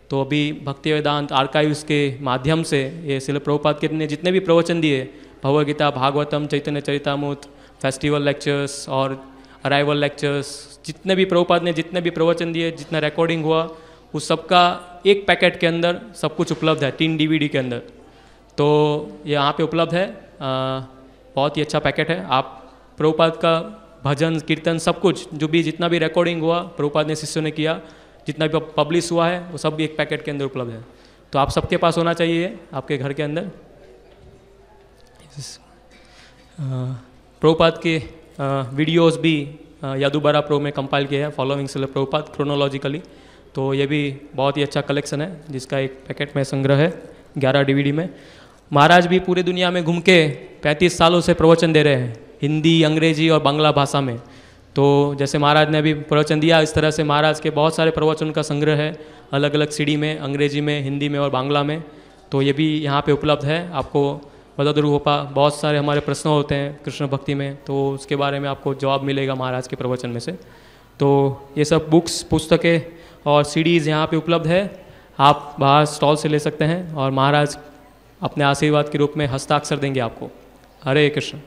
तो अभी भक्ति वेदांत आर्काइव्स के माध्यम से ये शिल प्रभुपाद के ने जितने भी प्रवचन दिए, भगवद गीता, भागवतम, चैतन्य चरितामृत, फेस्टिवल लेक्चर्स और अराइवल लेक्चर्स, जितने भी प्रभुपाद ने जितने भी प्रवचन दिए, जितना रिकॉर्डिंग हुआ, उस सब का एक पैकेट के अंदर सब कुछ उपलब्ध है, 3 DVD के अंदर। तो ये यहाँ पे उपलब्ध है, बहुत ही अच्छा पैकेट है। आप प्रभुपाद का भजन कीर्तन सब कुछ जो भी जितना भी रिकॉर्डिंग हुआ प्रभुपाद ने शिष्यों ने किया, जितना भी पब्लिश हुआ है वो सब एक पैकेट के अंदर उपलब्ध है। तो आप सबके पास होना चाहिए आपके घर के अंदर। प्रभुपाद के वीडियोस भी यादुबारा प्रो में कंपाइल किए हैं, फॉलोइंग श्रील प्रभुपाद क्रोनोलॉजिकली। तो ये भी बहुत ही अच्छा कलेक्शन है जिसका एक पैकेट में संग्रह है 11 DVD में। महाराज भी पूरी दुनिया में घूम के 35 सालों से प्रवचन दे रहे हैं, हिंदी, अंग्रेजी और बांग्ला भाषा में। तो जैसे महाराज ने अभी प्रवचन दिया, इस तरह से महाराज के बहुत सारे प्रवचन का संग्रह है अलग अलग CD में, अंग्रेजी में, हिंदी में और बांग्ला में। तो ये भी यहाँ पे उपलब्ध है। आपको बददरूपा बहुत सारे हमारे प्रश्न होते हैं कृष्ण भक्ति में, तो उसके बारे में आपको जवाब मिलेगा महाराज के प्रवचन में से। तो ये सब बुक्स, पुस्तकें और CDs यहाँ पे उपलब्ध है, आप बाहर स्टॉल से ले सकते हैं और महाराज अपने आशीर्वाद के रूप में हस्ताक्षर देंगे आपको। हरे कृष्ण।